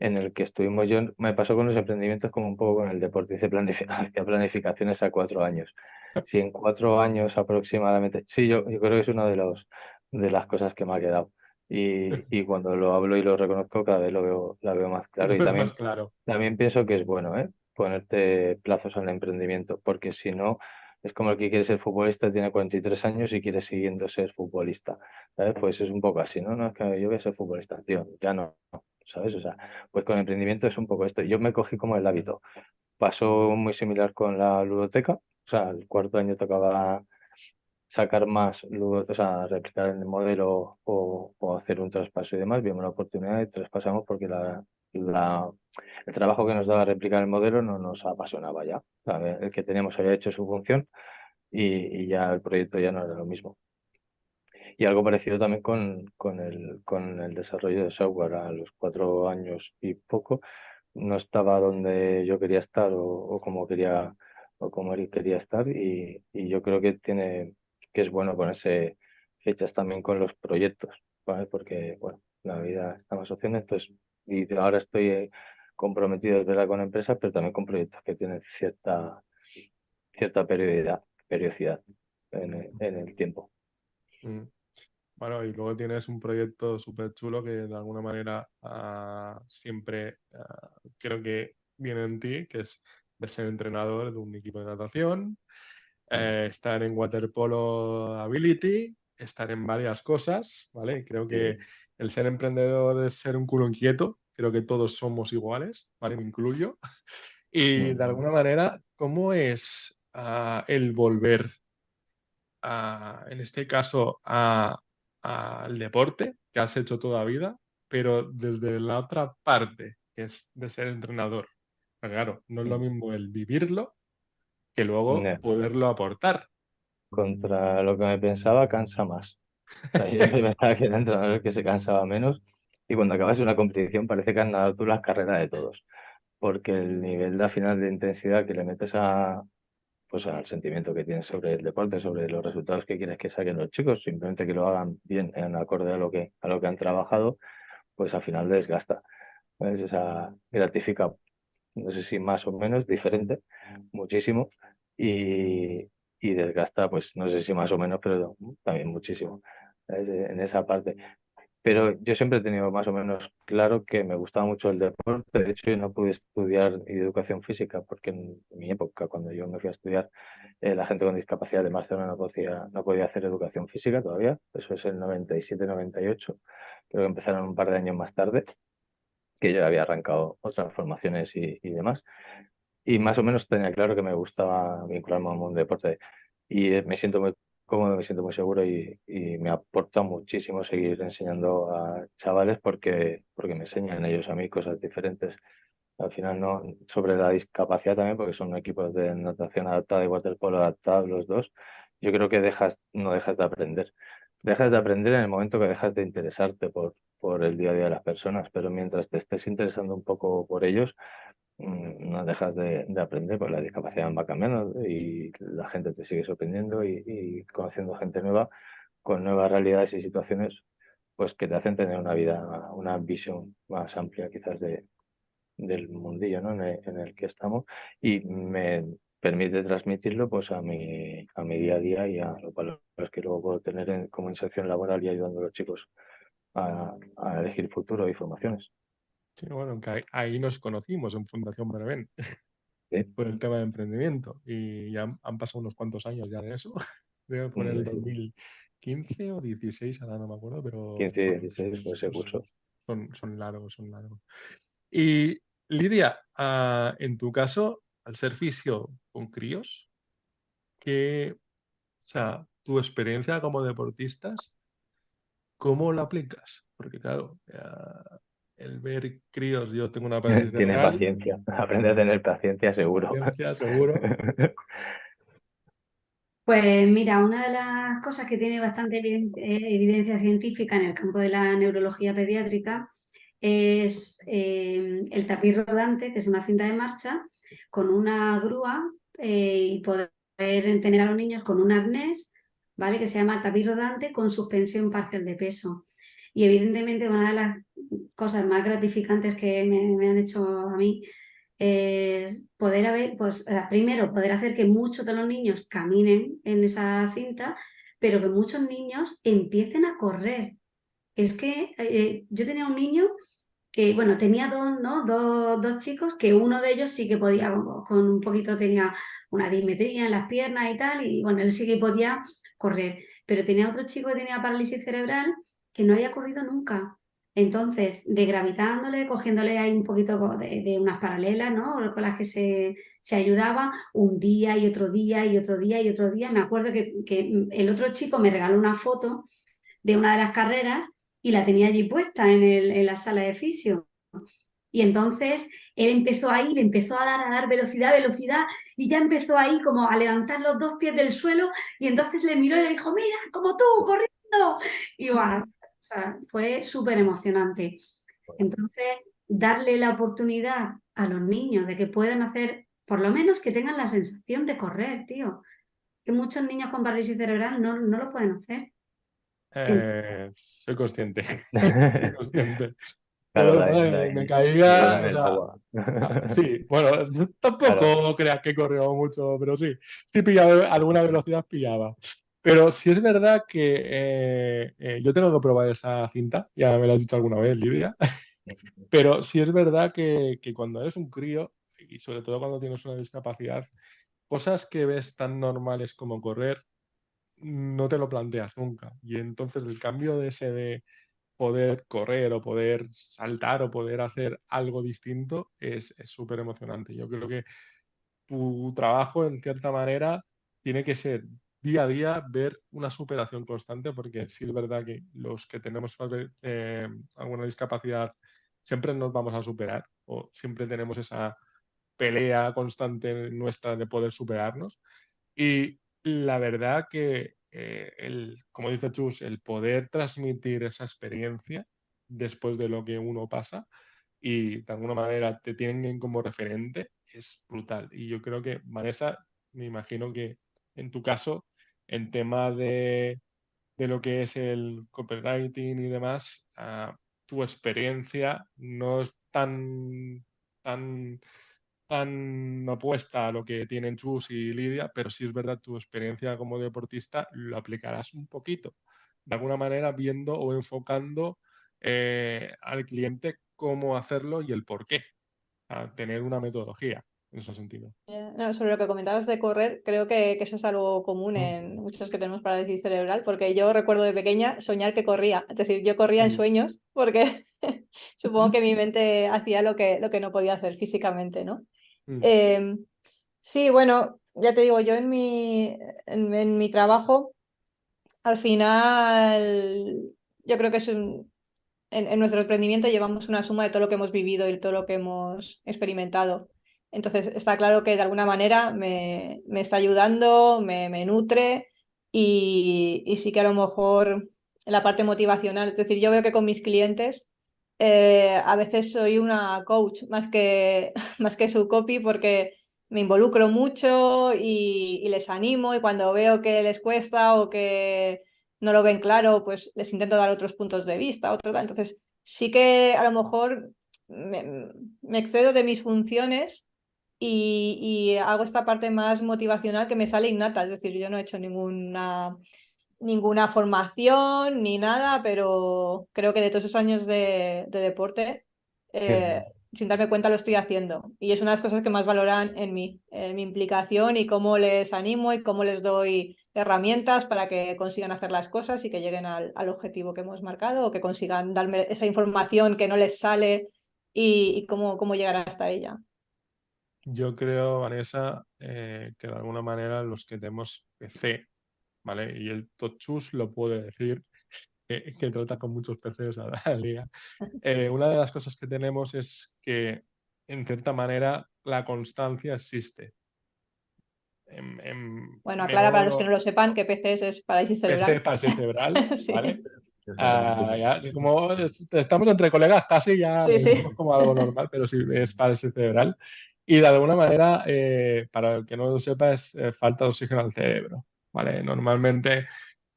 en el que estuvimos yo, me pasó con los emprendimientos como un poco con el deporte, hice hacía planificaciones a 4 años. Si en 4 años aproximadamente, sí, yo creo que es una de las cosas que me ha quedado. Y cuando lo hablo y lo reconozco, cada vez la veo más claro. Y Lo ves más claro. también pienso que es bueno, ¿eh? Ponerte plazos en el emprendimiento, porque si no, es como el que quiere ser futbolista, tiene 43 años y quiere siguiendo ser futbolista. ¿Sabes? Pues es un poco así, ¿no? No es que yo voy a ser futbolista, tío, ya no. ¿Sabes? O sea, pues con emprendimiento es un poco esto. Yo me cogí como el hábito. Pasó muy similar con la ludoteca. O sea, el cuarto año tocaba sacar más o sea, replicar el modelo o hacer un traspaso y demás. Vimos la oportunidad y traspasamos porque el trabajo que nos daba replicar el modelo no nos apasionaba ya. ¿Sabes? El que teníamos había hecho su función y ya el proyecto ya no era lo mismo. Y algo parecido también con el desarrollo de software. A los 4 años y poco no estaba donde yo quería estar o como él quería estar y yo creo que es bueno ponerse fechas también con los proyectos, ¿vale? Porque bueno, la vida estamos haciendo, entonces y ahora estoy comprometido, es verdad, con empresas, pero también con proyectos que tienen cierta periodicidad en el tiempo. Mm. Bueno, y luego tienes un proyecto súper chulo que de alguna manera siempre creo que viene en ti, que es de ser entrenador de un equipo de natación, estar en Waterpolo Ability, estar en varias cosas, ¿vale? Creo que el ser emprendedor es ser un culo inquieto, creo que todos somos iguales, ¿vale? Me incluyo. Y de alguna manera, ¿cómo es el volver en este caso, al deporte que has hecho toda la vida, pero desde la otra parte, que es de ser entrenador? Porque claro, no es lo mismo el vivirlo que luego No. poderlo aportar. Contra lo que me pensaba, cansa más. O sea, yo pensaba que era el entrenador el que se cansaba menos y cuando acabas una competición parece que has nadado tú las carreras de todos, porque el nivel de final de intensidad que le metes pues al sentimiento que tienes sobre el deporte, sobre los resultados que quieres que saquen los chicos, simplemente que lo hagan bien en acorde a lo que han trabajado, pues al final desgasta. ¿Ves? Esa gratifica, no sé si más o menos, diferente, muchísimo, y desgasta, pues no sé si más o menos, pero también muchísimo, ¿sabes? En esa parte. Pero yo siempre he tenido más o menos claro que me gustaba mucho el deporte. De hecho, yo no pude estudiar educación física porque en mi época, cuando yo me fui a estudiar, la gente con discapacidad de Barcelona no podía hacer educación física todavía. Eso es el 97-98. Creo que empezaron un par de años más tarde, que yo había arrancado otras formaciones y demás. Y más o menos tenía claro que me gustaba vincularme al mundo del deporte. Y me siento muy cómodo, me siento muy seguro y me aporta muchísimo seguir enseñando a chavales porque me enseñan ellos a mí cosas diferentes. Al final, no, sobre la discapacidad también, porque son equipos de natación adaptada y waterpolo adaptado los dos, yo creo que no dejas de aprender. Dejas de aprender en el momento que dejas de interesarte por el día a día de las personas, pero mientras te estés interesando un poco por ellos, no dejas de aprender, pues la discapacidad va cambiando y la gente te sigue sorprendiendo y conociendo gente nueva con nuevas realidades y situaciones, pues que te hacen tener una vida, una visión más amplia quizás del mundillo, ¿no? En el que estamos y me permite transmitirlo pues a mi día a día y a los valores que luego puedo tener como inserción laboral y ayudando a los chicos a elegir futuro y formaciones. Sí, bueno, que ahí nos conocimos en Fundación Benavent Sí, por el tema de emprendimiento y ya han pasado unos cuantos años ya de eso. Creo que fue en el sí. 2015 o 16, ahora no me acuerdo, pero 15 y 16 fue ese curso. son largos, son largos. Y Lidia, en tu caso, al ser fisio con críos, o sea, tu experiencia como deportistas, ¿cómo la aplicas? Porque claro, el ver críos, yo tengo una parálisis Tiene cerebral, paciencia, aprende a tener paciencia seguro. paciencia, seguro. Pues mira, una de las cosas que tiene bastante evidencia científica en el campo de la neurología pediátrica es el tapiz rodante, que es una cinta de marcha con una grúa y poder tener a los niños con un arnés, ¿vale? Que se llama tapiz rodante con suspensión parcial de peso. Y evidentemente una de las cosas más gratificantes que me han hecho a mí poder haber, pues primero, poder hacer que muchos de los niños caminen en esa cinta, pero que muchos niños empiecen a correr. Es que yo tenía un niño que, bueno, tenía dos, ¿no? Dos chicos que uno de ellos sí que podía, con un poquito tenía una dismetría en las piernas y tal, y bueno, él sí que podía correr, pero tenía otro chico que tenía parálisis cerebral que no había corrido nunca. Entonces, de gravitándole, cogiéndole ahí un poquito de unas paralelas, ¿no? Con las que se ayudaba un día y otro día y otro día y otro día. Me acuerdo que el otro chico me regaló una foto de una de las carreras y la tenía allí puesta en la sala de fisio. Y entonces él empezó ahí, le empezó a dar velocidad, velocidad, y ya empezó ahí como a levantar los dos pies del suelo, y entonces le miró y le dijo, mira, como tú, corriendo. Y bueno, o sea, fue súper emocionante. Entonces, darle la oportunidad a los niños de que puedan hacer, por lo menos que tengan la sensación de correr, tío. Que muchos niños con parálisis cerebral no lo pueden hacer. Soy consciente. Soy consciente. Claro, Pero David, me lo llevan caía, en o el sea, agua. sí, bueno, Claro. tampoco creas que he corrido mucho, pero sí, sí pillaba, alguna velocidad pillaba. Pero sí es verdad que yo tengo que probar esa cinta, ya me lo has dicho alguna vez, Lidia, pero sí es verdad que cuando eres un crío, y sobre todo cuando tienes una discapacidad, cosas que ves tan normales como correr, no te lo planteas nunca. Y entonces el cambio de ese de poder correr o poder saltar o poder hacer algo distinto es súper emocionante. Yo creo que tu trabajo, en cierta manera, tiene que ser día a día ver una superación constante, porque sí es verdad que los que tenemos alguna discapacidad siempre nos vamos a superar o siempre tenemos esa pelea constante nuestra de poder superarnos. Y la verdad que, como dice Chus, el poder transmitir esa experiencia después de lo que uno pasa y de alguna manera te tienen como referente es brutal. Y yo creo que, Vanessa, me imagino que en tu caso, en tema de lo que es el copywriting y demás, tu experiencia no es tan tan opuesta a lo que tienen Chus y Lidia, pero sí es verdad tu experiencia como deportista lo aplicarás un poquito, de alguna manera viendo o enfocando al cliente cómo hacerlo y el por qué, a tener una metodología en ese sentido. No, sobre lo que comentabas de correr, creo que eso es algo común Mm, en muchos que tenemos parálisis cerebral, porque yo recuerdo de pequeña soñar que corría, es decir, yo corría en mm, sueños, porque supongo que mi mente hacía lo que no podía hacer físicamente, ¿no? mm. Eh, sí, bueno, ya te digo, yo en mi trabajo, al final, yo creo que es en nuestro emprendimiento llevamos una suma de todo lo que hemos vivido y todo lo que hemos experimentado. Entonces, está claro que de alguna manera me está ayudando, me nutre y sí que a lo mejor la parte motivacional, es decir, yo veo que con mis clientes a veces soy una coach más que su copy porque me involucro mucho y les animo y cuando veo que les cuesta o que no lo ven claro, pues les intento dar otros puntos de vista, otro tal. Entonces, sí que a lo mejor me excedo de mis funciones y hago esta parte más motivacional que me sale innata. Es decir, yo no he hecho ninguna formación ni nada, pero creo que de todos esos años de deporte, Qué sin darme cuenta lo estoy haciendo. Y es una de las cosas que más valoran en mí, mi implicación y cómo les animo y cómo les doy herramientas para que consigan hacer las cosas y que lleguen al objetivo que hemos marcado o que consigan darme esa información que no les sale y cómo llegar hasta ella. Yo creo, Vanessa, que de alguna manera los que tenemos PC, ¿vale? Y el Tochus lo puede decir, que trata con muchos PCs al día. Una de las cosas que tenemos es que, en cierta manera, la constancia existe. En Bueno, aclara para menor los que no lo sepan que PCS es parálisis PC cerebral. para ser cerebral, ¿vale? Sí, Como estamos entre colegas casi, ya sí, lo sí. decimos como algo normal, pero sí es parálisis cerebral. Y de alguna manera, para el que no lo sepa, es falta de oxígeno al cerebro, ¿vale? Normalmente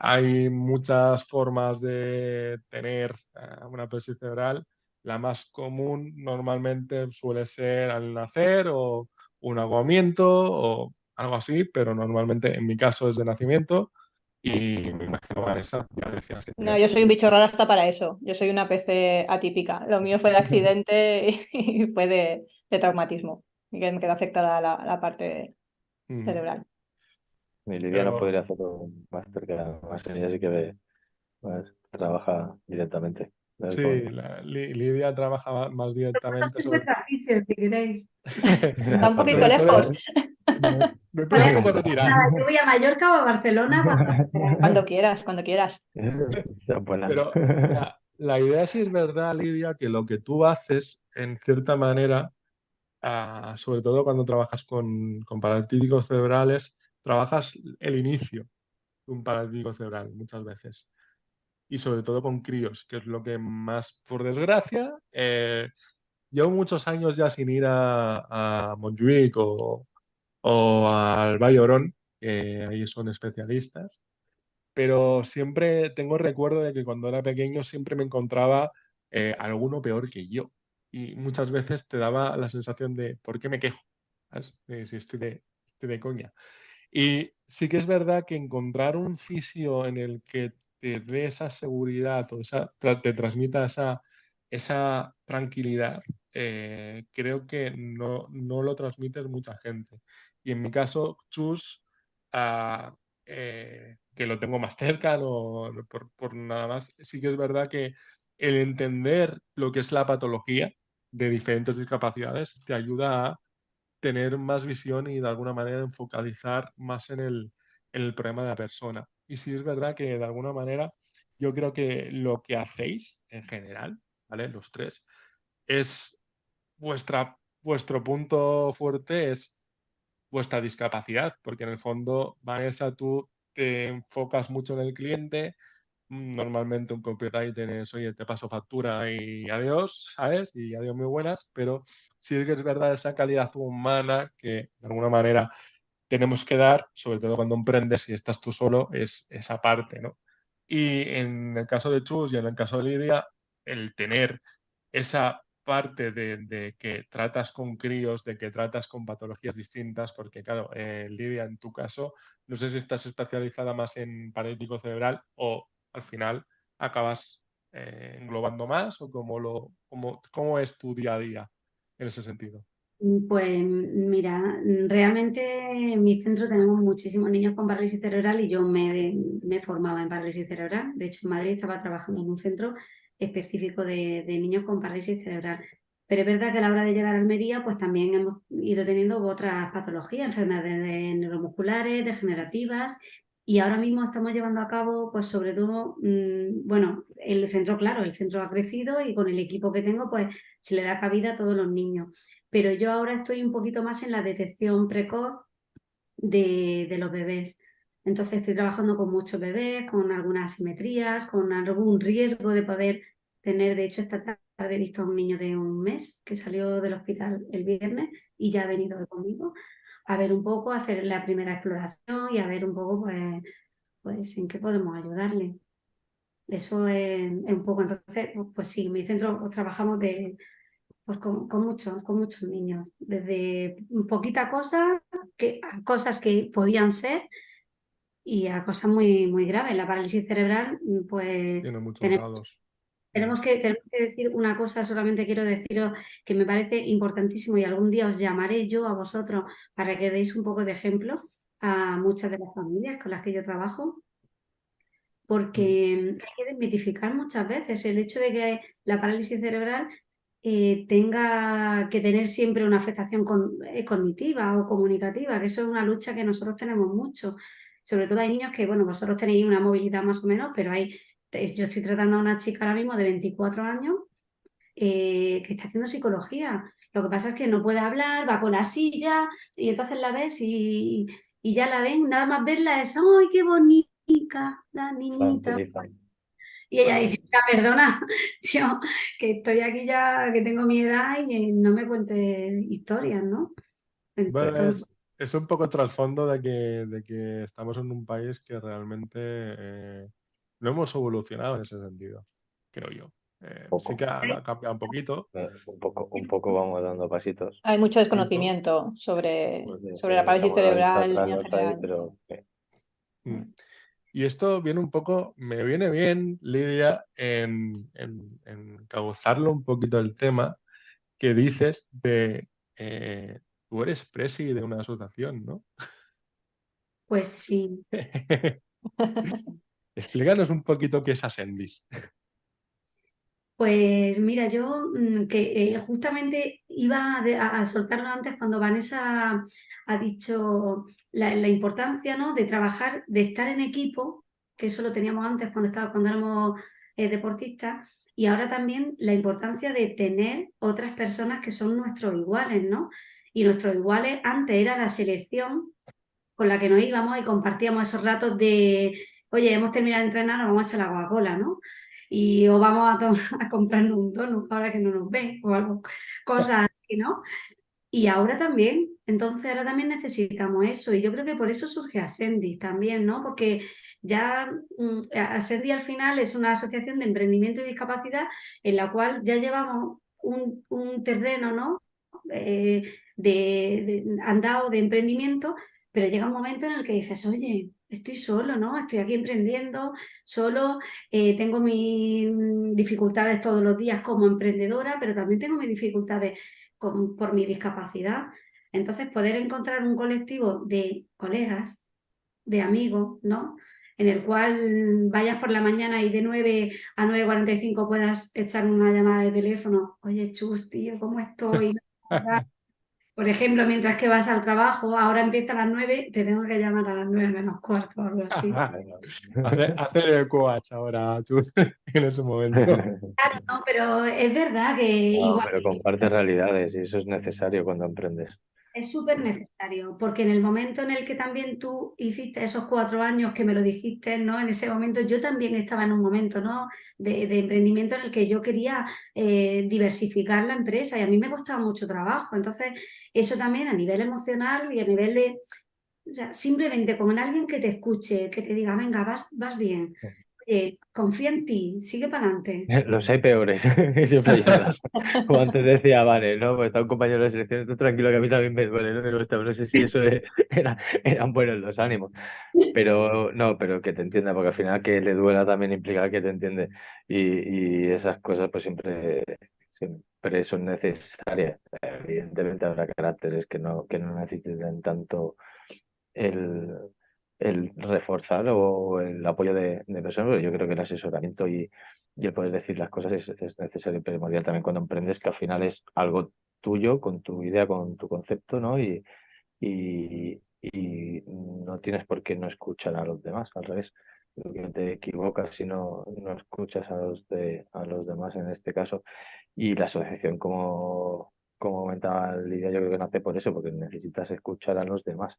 hay muchas formas de tener una parálisis cerebral. La más común normalmente suele ser al nacer o un ahogamiento o algo así, pero normalmente en mi caso es de nacimiento y me imagino Vanessa, ya decías que No, tiene. yo soy un bicho raro hasta para eso. Yo soy una PC atípica. Lo mío fue de accidente y fue de traumatismo. Y que me quedó afectada la parte Mm, cerebral. Mi Lidia no Pero podría hacer un máster que además ella sí que ve, pues, trabaja directamente. ¿Sabes sí, cómo? Lidia trabaja más Puedo directamente ser sobre... vuestra fisio, si queréis. Está un poquito Me lejos. puedes, me puedes un Vale, poco retirar, nada, yo voy a Mallorca o a Barcelona cuando queráis. Cuando quieras, cuando quieras. Esa es buena. pero mira, la idea sí es verdad, Lidia, que lo que tú haces, en cierta manera, sobre todo cuando trabajas con paralíticos cerebrales, trabajas el inicio de un paralítico cerebral muchas veces. Y sobre todo con críos, que es lo que más, por desgracia, llevo muchos años ya sin ir a Montjuic o al Vall d'Hebron, que ahí son especialistas, pero siempre tengo recuerdo de que cuando era pequeño siempre me encontraba alguno peor que yo. Y muchas veces te daba la sensación de, ¿por qué me quejo? ¿Sabes? Si estoy de coña. Y sí que es verdad que encontrar un fisio en el que te dé esa seguridad o te transmita esa tranquilidad, creo que no lo transmite mucha gente. Y en mi caso, Chus, ah, que lo tengo más cerca, no por nada más, sí que es verdad que el entender lo que es la patología de diferentes discapacidades te ayuda a tener más visión y de alguna manera enfocalizar más en el problema de la persona. Y sí es verdad que de alguna manera yo creo que lo que hacéis en general, ¿vale? Los tres, es vuestro punto fuerte es vuestra discapacidad, porque en el fondo, Vanessa, tú te enfocas mucho en el cliente. Normalmente un copywriter es, oye, te paso factura y adiós, ¿sabes? Y adiós muy buenas, pero sí que es verdad esa calidad humana que de alguna manera tenemos que dar, sobre todo cuando emprendes y estás tú solo, es esa parte, ¿no? Y en el caso de Chus y en el caso de Lidia, el tener esa parte de que tratas con críos, de que tratas con patologías distintas, porque claro, Lidia, en tu caso, no sé si estás especializada más en paralítico cerebral o al final acabas englobando más o cómo es tu día a día en ese sentido. Pues mira, realmente en mi centro tenemos muchísimos niños con parálisis cerebral y yo me formaba en parálisis cerebral. De hecho, en Madrid estaba trabajando en un centro específico de niños con parálisis cerebral. Pero es verdad que a la hora de llegar a Almería, pues también hemos ido teniendo otras patologías, enfermedades neuromusculares, degenerativas, y ahora mismo estamos llevando a cabo, pues sobre todo, bueno, el centro, claro, el centro ha crecido y con el equipo que tengo, pues se le da cabida a todos los niños, pero yo ahora estoy un poquito más en la detección precoz de los bebés. Entonces estoy trabajando con muchos bebés, con algunas asimetrías, con algún riesgo de poder tener. De hecho, esta tarde he visto a un niño de un mes que salió del hospital el viernes y ya ha venido conmigo a ver un poco, a hacer la primera exploración y a ver un poco pues en qué podemos ayudarle. Eso es un poco. Entonces, pues sí, en mi centro trabajamos pues con muchos niños, desde poquita cosa a cosas que podían ser y a cosas muy, muy graves. La parálisis cerebral, pues Tiene muchos tenemos, lados. tenemos que decir una cosa, solamente quiero deciros que me parece importantísimo y algún día os llamaré yo a vosotros para que deis un poco de ejemplo a muchas de las familias con las que yo trabajo, porque hay que desmitificar muchas veces el hecho de que la parálisis cerebral tenga que tener siempre una afectación cognitiva o comunicativa, que eso es una lucha que nosotros tenemos mucho. Sobre todo hay niños que, bueno, vosotros tenéis una movilidad más o menos, pero yo estoy tratando a una chica ahora mismo de 24 años que está haciendo psicología. Lo que pasa es que no puede hablar, va con la silla y entonces la ves y ya la ven, nada más verla es, ¡ay, qué bonita la niñita! Tranquilizan. Y ella dice, "Ya, perdona, tío, que estoy aquí ya, que tengo mi edad y no me cuentes historias, ¿no?" Bueno, Entonces, es un poco trasfondo de que estamos en un país que realmente no hemos evolucionado en ese sentido, creo yo. Sí Poco. que ha cambiado un poquito. Un poco vamos dando pasitos. Hay mucho Poquito. desconocimiento Pues, sobre la parálisis estamos a cerebral en traernos ahí, general. pero Mm. Y esto viene un poco, me viene bien, Lidia, en encauzarlo un poquito el tema que dices de tú eres presi de una asociación, ¿no? pues sí. Explícanos un poquito qué es Ascendis. Pues mira, yo que justamente iba a soltarlo antes cuando Vanessa ha dicho la importancia, ¿no?, de trabajar, de estar en equipo, que eso lo teníamos antes cuando éramos deportistas, y ahora también la importancia de tener otras personas que son nuestros iguales, ¿no? Y nuestros iguales antes era la selección con la que nos íbamos y compartíamos esos ratos de, oye, hemos terminado de entrenar, nos vamos a echar la Coca-Cola, ¿no? Y o vamos a comprarnos un donut ahora que no nos ven, o algo, cosas así, ¿no? Y ahora también, entonces ahora también necesitamos eso. Y yo creo que por eso surge Ascendi también, ¿no? Porque ya Ascendi al final es una asociación de emprendimiento y discapacidad en la cual ya llevamos un terreno, ¿no? Andado de emprendimiento, pero llega un momento en el que dices, oye, estoy solo, ¿no? Estoy aquí emprendiendo solo, tengo mis dificultades todos los días como emprendedora, pero también tengo mis dificultades por mi discapacidad. Entonces, poder encontrar un colectivo de colegas, de amigos, ¿no? En el cual vayas por la mañana y de 9 a 9:45 puedas echar una llamada de teléfono. Oye, Chus, tío, ¿cómo estoy? Por ejemplo, mientras que vas al trabajo, ahora empieza a las 9, te tengo que llamar a las 9 menos cuarto o algo así. Hacer el coach ahora, tú, en ese momento. Claro, no, pero es verdad que No, igual pero comparte realidades y eso es necesario cuando emprendes. es súper necesario, porque en el momento en el que también tú hiciste esos 4 años que me lo dijiste, ¿no? En ese momento yo también estaba en un momento, ¿no? de emprendimiento en el que yo quería diversificar la empresa y a mí me costaba mucho trabajo. Entonces, eso también a nivel emocional y a nivel de, o sea, simplemente con alguien que te escuche, que te diga, venga, vas bien, oye, confía en ti, sigue para adelante. Los hay peores, siempre hay otras. Como antes decía, vale, ¿no? Pues está un compañero de selección, tú tranquilo que a mí también me duele, ¿no? No sé si eso eran buenos los ánimos. Pero no, pero que te entienda, porque al final que le duela también implica que te entiende. Y esas cosas pues siempre son necesarias. Evidentemente habrá caracteres que no necesiten tanto el, el reforzar o el apoyo de personas, pero yo creo que el asesoramiento y el poder decir las cosas es necesario y primordial también cuando emprendes, que al final es algo tuyo, con tu idea, con tu concepto, ¿no? Y no tienes por qué no escuchar a los demás, al revés. Creo que te equivocas si no escuchas a los demás en este caso. Y la asociación, como comentaba Lidia, yo creo que nace por eso, porque necesitas escuchar a los demás,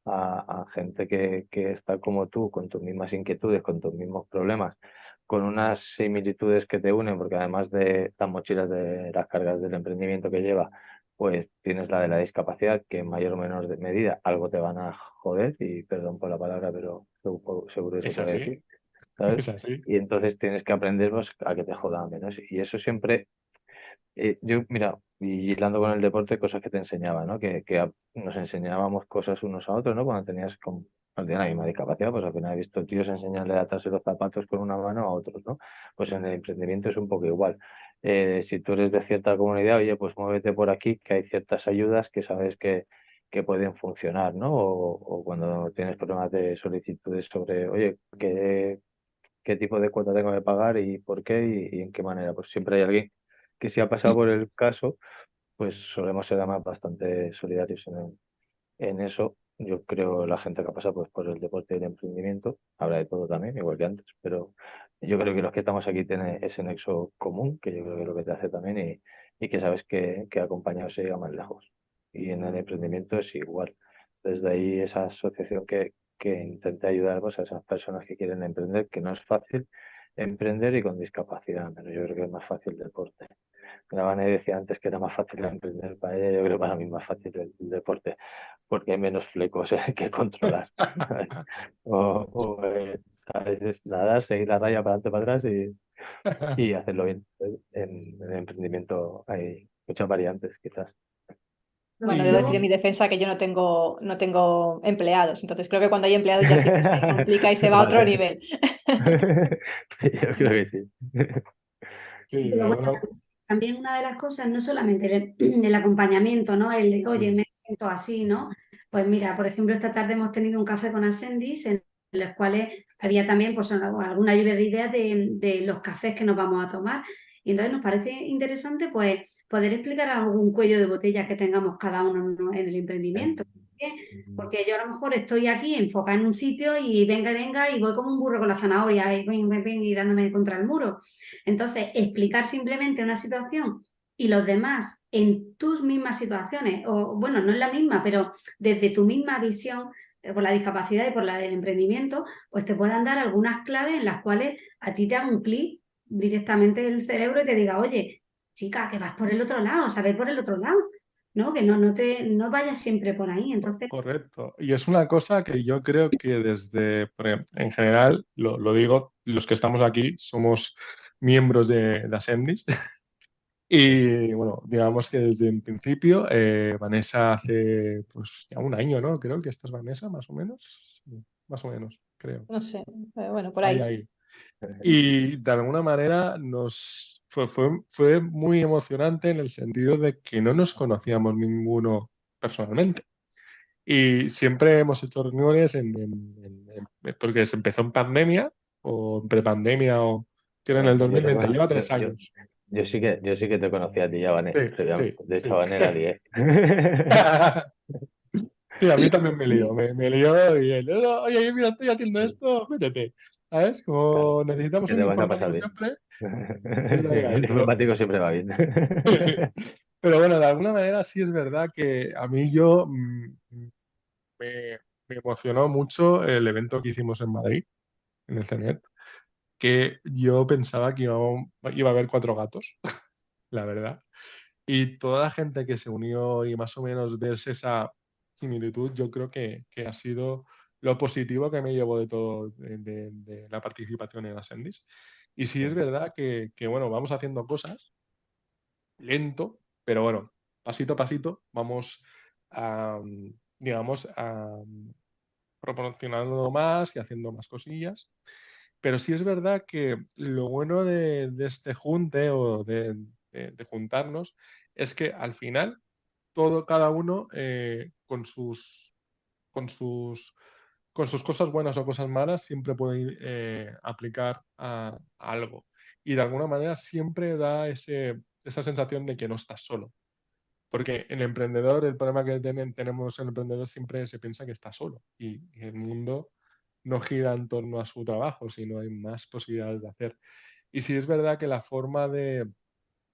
a gente que está como tú, con tus mismas inquietudes, con tus mismos problemas, con unas similitudes que te unen, porque además de las mochilas de las cargas del emprendimiento que lleva, pues tienes la de la discapacidad, que en mayor o menor medida algo te van a joder, y perdón por la palabra, pero seguro que Es se puede así, decir, ¿sabes? es así. Y entonces tienes que aprender pues, a que te jodan menos. Y eso siempre yo, mira, y hilando con el deporte, cosas que te enseñaba, ¿no? Que nos enseñábamos cosas unos a otros, ¿no? Cuando tenían la misma discapacidad, pues al final he visto tíos enseñarle a atarse los zapatos con una mano a otros, ¿no? Pues en el emprendimiento es un poco igual. Si tú eres de cierta comunidad, oye, pues muévete por aquí, que hay ciertas ayudas que sabes que pueden funcionar, ¿no? O cuando tienes problemas de solicitudes sobre, oye, qué tipo de cuota tengo que pagar y por qué y en qué manera. Pues siempre hay alguien que si ha pasado por el caso, pues solemos ser además bastante solidarios en eso. Yo creo la gente que ha pasado pues, por el deporte y el emprendimiento, habrá de todo también, igual que antes, pero yo creo que los que estamos aquí tienen ese nexo común, que yo creo que es lo que te hace también y que sabes que acompañado se llega más lejos. Y en el emprendimiento es igual. Desde ahí esa asociación que intenta ayudar pues, a esas personas que quieren emprender, que no es fácil emprender y con discapacidad, pero yo creo que es más fácil el deporte. La Vane decía antes que era más fácil emprender para ella, yo creo que para mí es más fácil el deporte, porque hay menos flecos que controlar. ¿Sabes? Es nadar, seguir la raya para adelante, para atrás y hacerlo bien. En el emprendimiento hay muchas variantes, quizás. Bueno, Y debo decir en yo, mi defensa que yo no tengo empleados, entonces creo que cuando hay empleados ya sí que se complica y se va a otro Vale. nivel. Yo creo que sí. sí, Pero bueno, también una de las cosas, no solamente el acompañamiento, ¿no? El de, oye, me siento así, ¿no? Pues mira, por ejemplo, esta tarde hemos tenido un café con Ascendis en los cuales había también pues, alguna lluvia de ideas de los cafés que nos vamos a tomar. Y entonces nos parece interesante pues poder explicar algún cuello de botella que tengamos cada uno, ¿no? En el emprendimiento. Porque yo a lo mejor estoy aquí enfocada en un sitio y venga, y voy como un burro con la zanahoria y dándome contra el muro. Entonces, explicar simplemente una situación y los demás en tus mismas situaciones, o bueno, no es la misma, pero desde tu misma visión, por la discapacidad y por la del emprendimiento, pues te puedan dar algunas claves en las cuales a ti te haga un clic directamente el cerebro y te diga, oye, chica, que vas por el otro lado, sabes por el otro lado, ¿no? Que no vayas siempre por ahí. Entonces, Correcto. Y es una cosa que yo creo que en general, lo digo, los que estamos aquí somos miembros de Ascendis. Y bueno, digamos que desde el principio, Vanessa hace pues ya un año, ¿no? Creo que esta es Vanessa, más o menos. Sí, más o menos, creo. No sé, bueno, por Ahí, ahí. ahí. Y de alguna manera fue muy emocionante en el sentido de que no nos conocíamos ninguno personalmente. Y siempre hemos hecho reuniones porque se empezó en pandemia o en prepandemia o que era en el Bueno, 2020, lleva 3 años. yo sí que te conocí a ti ya, Sí, Vanessa, previamente. sí, De hecho, sí. a Vanessa la lié. Sí, a mí también me lió, me lió y él, "No, oye, mira, estoy haciendo esto, métete, ¿sabes? Claro, Como necesitamos que un te vas a pasar informático bien. siempre, él ahí, ahí, El informático siempre va bien. pero bueno, de alguna manera sí es verdad que a mí me, me emocionó mucho el evento que hicimos en Madrid, en el CENET, que yo pensaba que iba a haber 4 gatos, la verdad. Y toda la gente que se unió y más o menos verse esa similitud, yo creo que ha sido lo positivo que me llevo de todo, de la participación en Ascendis. Y sí es verdad bueno, vamos haciendo cosas lento, pero bueno, pasito a pasito vamos, digamos, proporcionando más y haciendo más cosillas. Pero sí es verdad que lo bueno de este junte o de juntarnos es que al final cada uno con sus, con sus cosas buenas o cosas malas siempre puede aplicar a algo. Y de alguna manera siempre da esa sensación de que no estás solo. Porque el emprendedor, el problema que tenemos el emprendedor siempre se piensa que está solo y el mundo no gira en torno a su trabajo, sino hay más posibilidades de hacer. Y sí es verdad que la forma de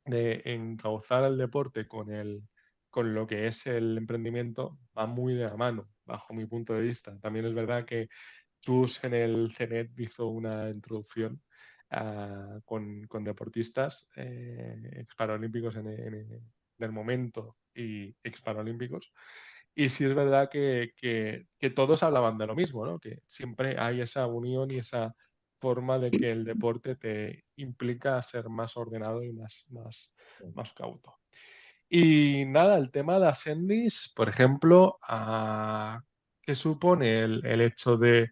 encauzar el deporte con lo que es el emprendimiento va muy de la mano, bajo mi punto de vista. También es verdad que Chus en el CENET hizo una introducción con deportistas exparalímpicos del momento y exparalímpicos. Y sí es verdad que todos hablaban de lo mismo, ¿no? Que siempre hay esa unión y esa forma de que el deporte te implica ser más ordenado y más cauto. Y nada, el tema de Ascendis, por ejemplo, ¿qué supone el hecho de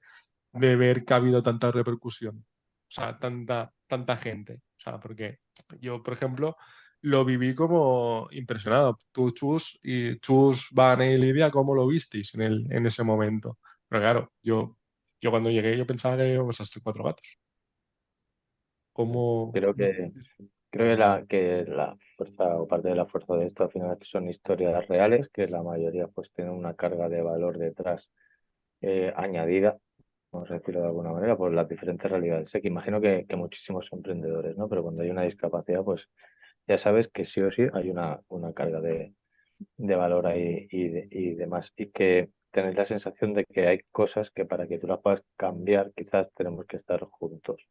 ver que ha habido tanta repercusión? O sea, tanta gente. O sea, porque yo, por ejemplo, lo viví como impresionado. Tú, Chus, Vane y Lidia, ¿cómo lo visteis en ese momento? Pero claro, yo cuando llegué yo pensaba que íbamos a ser 4 gatos. ¿Cómo? Creo que, creo que la fuerza o parte de la fuerza de esto al final son historias reales, que la mayoría pues tienen una carga de valor detrás añadida, vamos a decirlo de alguna manera, por las diferentes realidades. Sé que imagino que muchísimos emprendedores, ¿no? Pero cuando hay una discapacidad, pues ya sabes que sí o sí hay una carga de valor ahí y demás. Y que tenéis la sensación de que hay cosas que para que tú las puedas cambiar, quizás tenemos que estar juntos.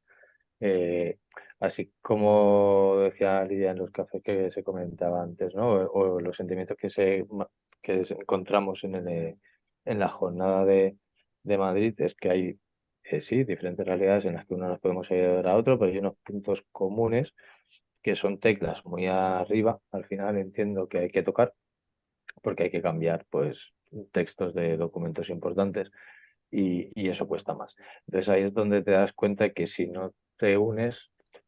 Eh, Así como decía Lidia en los cafés que se comentaba antes, ¿no? O los sentimientos encontramos en la jornada de Madrid es que hay, sí, diferentes realidades en las que uno nos podemos ayudar a otro, pero hay unos puntos comunes que son teclas muy arriba, al final entiendo que hay que tocar, porque hay que cambiar, pues, textos de documentos importantes y eso cuesta más. Entonces ahí es donde te das cuenta que si no te unes,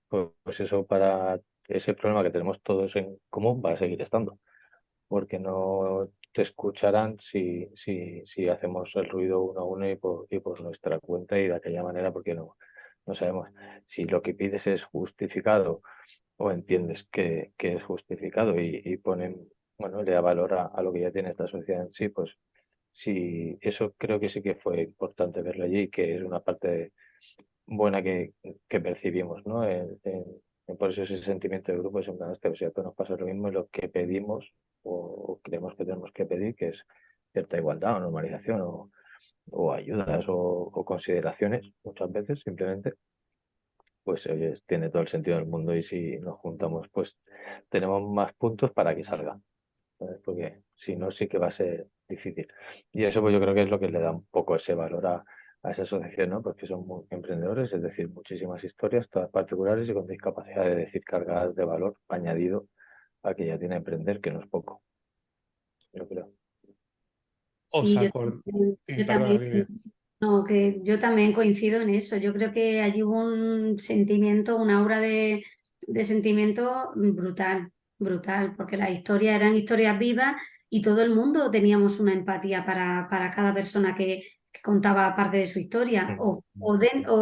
pues eso para ese problema que tenemos todos en común va a seguir estando, porque no te escucharán si hacemos el ruido uno a uno y por nuestra cuenta y de aquella manera, porque no sabemos si lo que pides es justificado o entiendes que es justificado y ponen, bueno, le da valor a lo que ya tiene esta sociedad en sí, pues sí, eso creo que sí que fue importante verlo allí, que es una parte buena que percibimos, ¿no? Por eso ese sentimiento de grupo es un gran o sea, todos nos pasa lo mismo y lo que pedimos o creemos que tenemos que pedir, que es cierta igualdad o normalización o ayudas o consideraciones, muchas veces simplemente, pues oye, tiene todo el sentido del mundo y si nos juntamos, pues tenemos más puntos para que salga, ¿sabes? Porque si no, sí que va a ser difícil. Y eso pues yo creo que es lo que le da un poco ese valor a esa asociación, ¿no? Porque son muy emprendedores, es decir, muchísimas historias, todas particulares y con discapacidad, de decir, cargadas de valor añadido a que ya tiene emprender, que no es poco, yo creo. ¿Os Sí, acordáis? Sí, yo perdona, también, Lidia. no, que yo también coincido en eso. Yo creo que allí hubo un sentimiento, una aura de sentimiento brutal, brutal, porque las historias eran historias vivas y todo el mundo teníamos una empatía para cada persona que contaba parte de su historia, o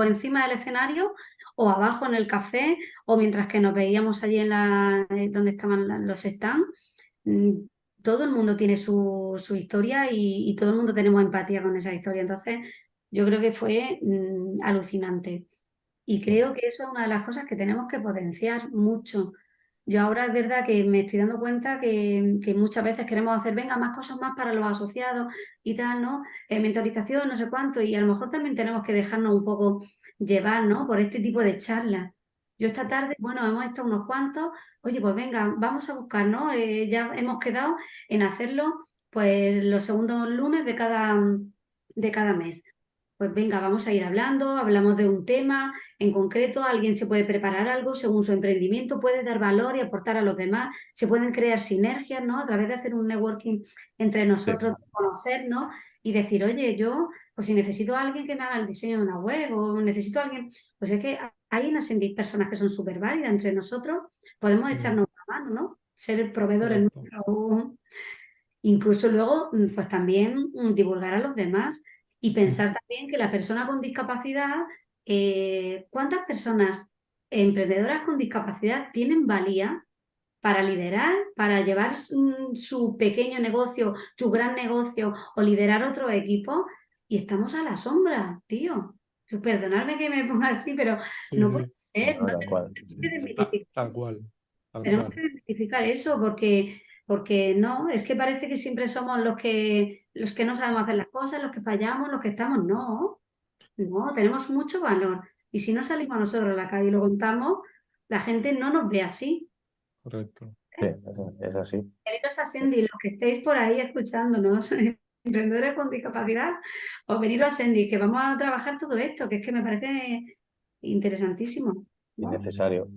encima del escenario, o abajo en el café, o mientras que nos veíamos allí donde estaban los stands. Mm, Todo el mundo tiene su historia y todo el mundo tenemos empatía con esa historia. Entonces, yo creo que fue alucinante. Y creo que eso es una de las cosas que tenemos que potenciar mucho. Yo ahora es verdad que me estoy dando cuenta que muchas veces queremos hacer, venga, más cosas más para los asociados y tal, ¿no? Mentorización, no sé cuánto, y a lo mejor también tenemos que dejarnos un poco llevar, ¿no? Por este tipo de charlas. Yo esta tarde, bueno, hemos estado unos cuantos, oye, pues venga, vamos a buscar, ¿no? Ya hemos quedado en hacerlo, pues los segundos lunes de cada mes. Pues venga, vamos a ir hablando, hablamos de un tema en concreto, alguien se puede preparar algo según su emprendimiento, puede dar valor y aportar a los demás, se pueden crear sinergias, ¿no? A través de hacer un networking entre Sí, nosotros, conocernos y decir, oye, yo, pues si necesito a alguien que me haga el diseño de una web o necesito a alguien, pues es que hay unas personas que son súper válidas entre nosotros, podemos Mm, echarnos una mano, ¿no? Ser proveedores correcto. nuestros. Incluso luego, pues también divulgar a los demás y Mm, pensar también que la persona con discapacidad, ¿cuántas personas emprendedoras con discapacidad tienen valía para liderar, para llevar su pequeño negocio, su gran negocio o liderar otro equipo? Y estamos a la sombra, tío. Perdonadme que me ponga así, pero sí, no puede sí, ser. no, No tal cual. tenemos que ta- desmitificar tal eso. cual, tal Tenemos cual. que identificar eso porque no, es que parece que siempre somos los que no sabemos hacer las cosas, los que fallamos, los que estamos. No, no, tenemos mucho valor. Y si no salimos nosotros a la calle y lo contamos, la gente no nos ve así. Correcto. Sí, es así. Veniros a Sendy, los que estéis por ahí escuchándonos, emprendedores con discapacidad, o veniros a Sendy, que vamos a trabajar todo esto, que es que me parece interesantísimo, Y ¿no? necesario.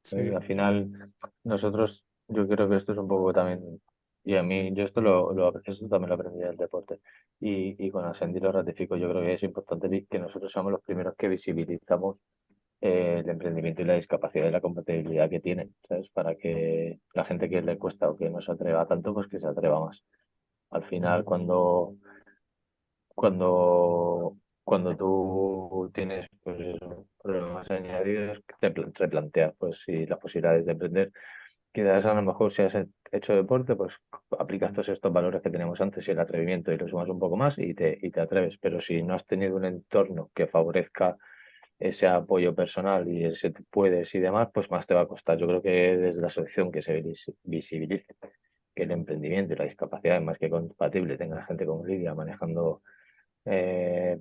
Sí, Al final, nosotros, yo creo que esto es un poco también, y a mí, yo esto también lo aprendí del deporte, y con Ascendi lo ratifico, yo creo que es importante que nosotros seamos los primeros que visibilizamos el emprendimiento y la discapacidad y la compatibilidad que tienen, ¿sabes? Para que la gente que le cuesta o que no se atreva tanto, pues que se atreva más. Al final, cuando, cuando tú tienes pues, problemas añadidos, te planteas pues, si las posibilidades de emprender. Quizás a lo mejor si has hecho deporte, pues aplicas todos estos valores que teníamos antes y el atrevimiento y lo sumas un poco más y te atreves. Pero si no has tenido un entorno que favorezca ese apoyo personal y ese puedes y demás, pues más te va a costar. Yo creo que desde la asociación que se visibilice que el emprendimiento y la discapacidad es más que compatible, tenga gente como Lidia manejando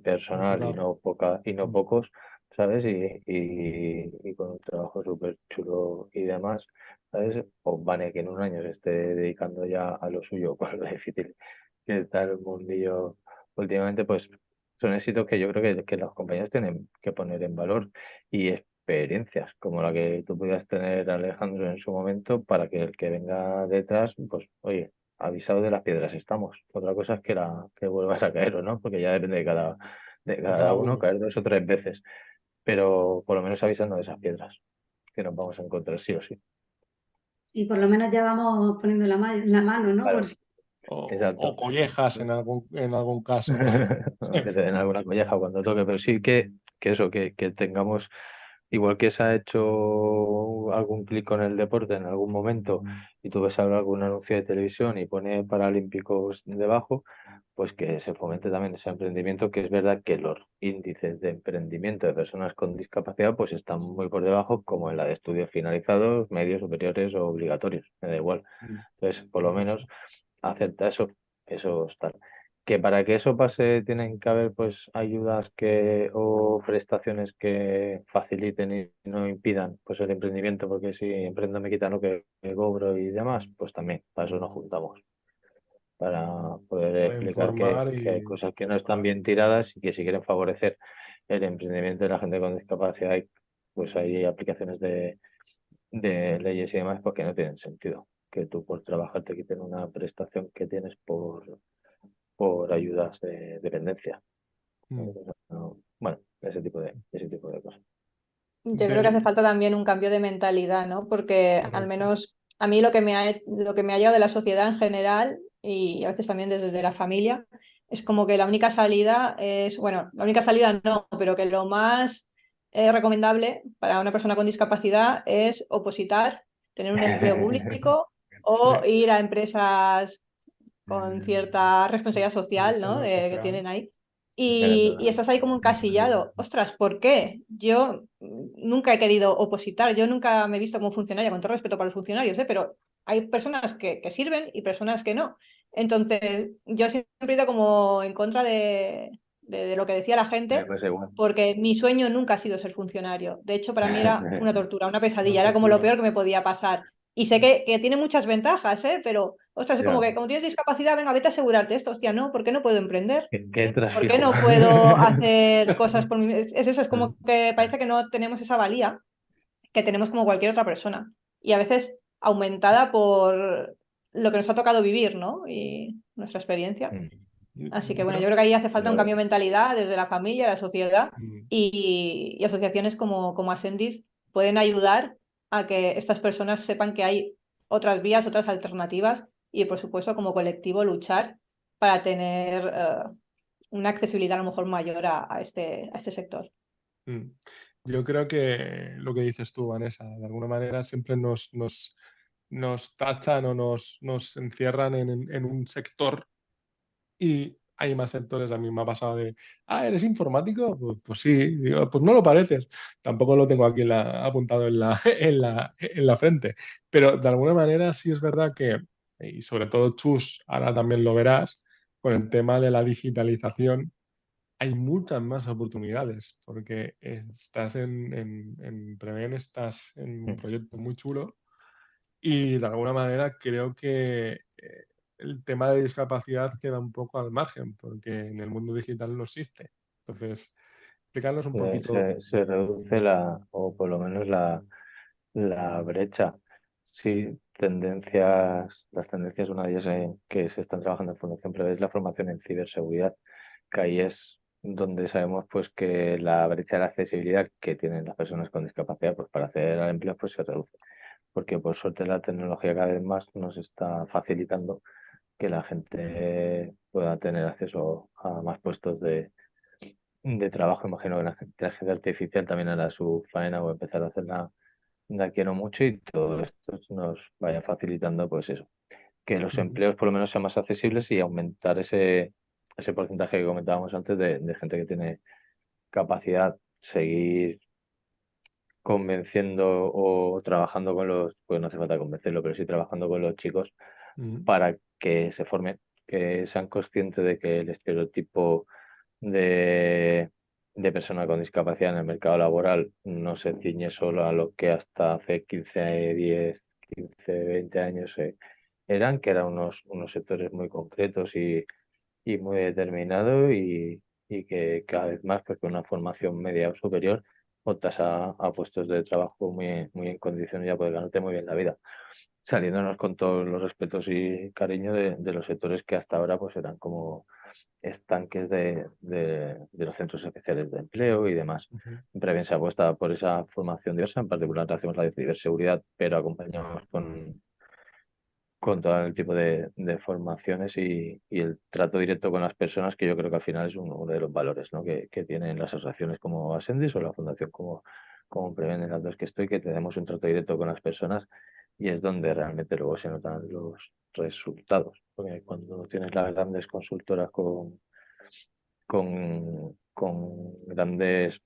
personal y ayudar. no y no Mm, pocos, ¿sabes? Y con un trabajo súper chulo y demás, ¿sabes? O Vane que en un año se esté dedicando ya a lo suyo, con lo difícil que está el mundillo últimamente, pues son éxitos que yo creo que los compañeros tienen que poner en valor y experiencias como la que tú pudieras tener, Alejandro, en su momento, para que el que venga detrás, pues, oye, avisados de las piedras estamos. Otra cosa es que vuelvas a caer o no, porque ya depende de de cada cada uno uno. caer 2 o 3 veces, pero por lo menos avisando de esas piedras que nos vamos a encontrar sí o sí. Y por lo menos ya vamos poniendo la mano, ¿no? Por Claro, si O exacto. collejas en algún caso. Que te den alguna colleja cuando toque, pero sí que eso, que tengamos, igual que se ha hecho algún clic con el deporte en algún momento y tú ves ahora algún anuncio de televisión y pone Paralímpicos debajo, pues que se fomente también ese emprendimiento, que es verdad que los índices de emprendimiento de personas con discapacidad pues están muy por debajo, como en la de estudios finalizados, medios, superiores o obligatorios, me da igual. Mm. Entonces, por lo menos acepta eso tal. Que para que eso pase tienen que haber pues ayudas o prestaciones que faciliten y no impidan pues el emprendimiento, porque si emprendo me quitan lo que cobro y demás, pues también, para eso nos juntamos, para poder Para explicar informar que hay y... cosas que no están bien tiradas y que si quieren favorecer el emprendimiento de la gente con discapacidad, pues hay aplicaciones de leyes y demás porque no tienen sentido. Que tú por trabajar te quiten una prestación que tienes por ayudas de dependencia. Mm. Bueno, ese tipo de cosas. Yo creo que hace Del... falta también un cambio de mentalidad, ¿no? Porque al Correcto. menos a mí lo que me ha llegado de la sociedad en general y a veces también desde la familia es como que la única salida es, bueno, la única salida no, pero que lo más recomendable para una persona con discapacidad es opositar, tener un empleo público o Sí, ir a empresas con cierta responsabilidad social, ¿no? responsabilidad Que social. tienen ahí. Y estás ahí como encasillado. Ostras, ¿por qué? Yo nunca he querido opositar, yo nunca me he visto como funcionaria, con todo respeto para los funcionarios, ¿eh? Pero hay personas que sirven y personas que no. Entonces, yo siempre he ido como en contra de lo que decía la Me gente, pasa igual. porque mi sueño nunca ha sido ser funcionario. De hecho, para mí era una tortura, una Una pesadilla, era como lo tortura. peor que me podía pasar. Y sé que tiene muchas ventajas, ¿eh? Pero, ostras, es como Ya, que como tienes discapacidad, venga, vete a asegurarte esto. Hostia, no, ¿por qué no puedo emprender? que entras ¿Por qué fijo. no puedo hacer cosas por mí? Es eso, es como que parece que no tenemos esa valía que tenemos como cualquier otra persona. Y a veces aumentada por lo que nos ha tocado vivir, ¿no? Y nuestra experiencia. Así que Yo bueno, yo creo... creo que ahí hace falta un Pero, cambio de mentalidad desde la familia, la sociedad Mm. y asociaciones como Ascendis pueden ayudar a que estas personas sepan que hay otras vías, otras alternativas y por supuesto como colectivo luchar para tener una accesibilidad a lo mejor mayor a este sector. Mm. Yo creo que lo que dices tú, Vanessa, de alguna manera siempre nos tachan o nos encierran en un sector y hay más sectores. A mí me ha pasado de, ¿eres informático? Pues sí, digo, pues no lo pareces. Tampoco lo tengo aquí apuntado en la frente, pero de alguna manera sí es verdad que, y sobre todo Chus, ahora también lo verás, con el tema de la digitalización hay muchas más oportunidades, porque estás en Preven, estás en un proyecto muy chulo y de alguna manera creo que el tema de discapacidad queda un poco al margen, porque en el mundo digital no existe. Entonces, explícanos un poquito. se reduce o por lo menos la brecha. Sí, las tendencias, una de ellas que se están trabajando en Fundación Prevé es la formación en ciberseguridad, que ahí es donde sabemos pues que la brecha de la accesibilidad que tienen las personas con discapacidad pues para acceder al empleo pues se reduce, porque por suerte la tecnología cada vez más nos está facilitando que la gente pueda tener acceso a más puestos de trabajo. Imagino que la inteligencia artificial también hará su faena o empezar a hacerla de aquí a no mucho y todo esto nos vaya facilitando pues eso, que los Ujú. empleos por lo menos sean más accesibles y aumentar ese porcentaje que comentábamos antes de gente que tiene capacidad, seguir convenciendo o trabajando con pues no hace falta convencerlo, pero sí trabajando con los chicos Ujú. para que se formen, que sean conscientes de que el estereotipo de persona con discapacidad en el mercado laboral no se ciñe solo a lo que hasta hace 20 años eran, que eran unos sectores muy concretos y muy determinados y que cada vez más, pues con una formación media o superior, optas a puestos de trabajo muy en condiciones ya puedes ganarte muy bien la vida, saliéndonos con todos los respetos y cariño de los sectores que hasta ahora pues eran como estanques de los centros especiales de empleo y demás. Ujú. Siempre bien se apuesta por esa formación diversa, en particular hacemos la de ciberseguridad, pero acompañamos con todo el tipo de formaciones y el trato directo con las personas, que yo creo que al final es uno de los valores, ¿no? que tienen las asociaciones como Ascendis o la fundación como Preven, en las dos que estoy, que tenemos un trato directo con las personas y es donde realmente luego se notan resultados. Porque cuando tienes las grandes consultoras con grandes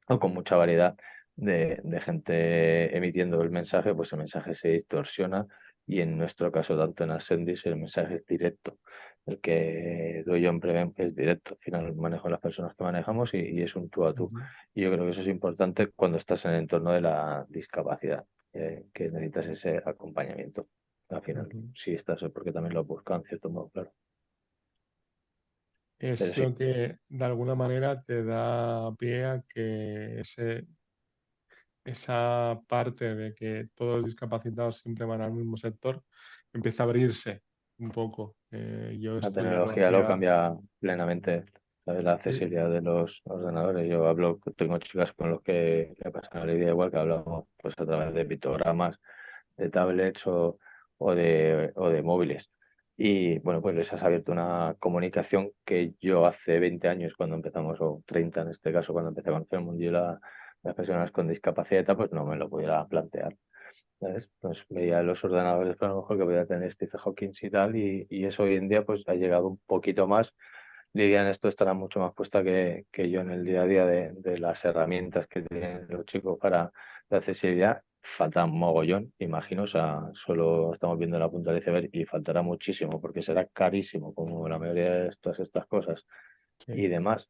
o con mucha variedad de gente emitiendo el mensaje, pues el mensaje se distorsiona y en nuestro caso, tanto en Ascendis, el mensaje es directo. El que doy yo en Prevent es directo. Al final manejo las personas que manejamos y es un tú a tú. Y yo creo que eso es importante cuando estás en el entorno de la discapacidad, que necesitas ese acompañamiento. Al final, sí estás, porque también lo buscan, en cierto modo, claro. Pero Es sí, lo que de alguna manera te da pie a que esa parte de que todos los discapacitados siempre van al mismo sector empieza a abrirse un poco. Yo la estudiando tecnología lo hacía... cambia plenamente, ¿sabes? La Sí, accesibilidad de los ordenadores. Yo hablo, tengo chicas con los que le pasa la idea igual que hablamos pues a través de pictogramas, de tablets o de móviles. Y bueno, pues les has abierto una comunicación que yo hace 20 años cuando empezamos, o 30 en este caso, cuando empecé a conocer el mundo de las personas con discapacidad, y tal, pues no me lo pudiera plantear. ¿Sabes? Pues veía los ordenadores, pero a lo mejor que podía tener Stephen Hawking y tal, y eso hoy en día pues ha llegado un poquito más. Lidia en esto estará mucho más puesta que yo en el día a día de las herramientas que tienen los chicos para la accesibilidad. Falta mogollón, imagino, o sea, solo estamos viendo la punta del iceberg y faltará muchísimo porque será carísimo, como la mayoría de todas estas cosas sí. y demás,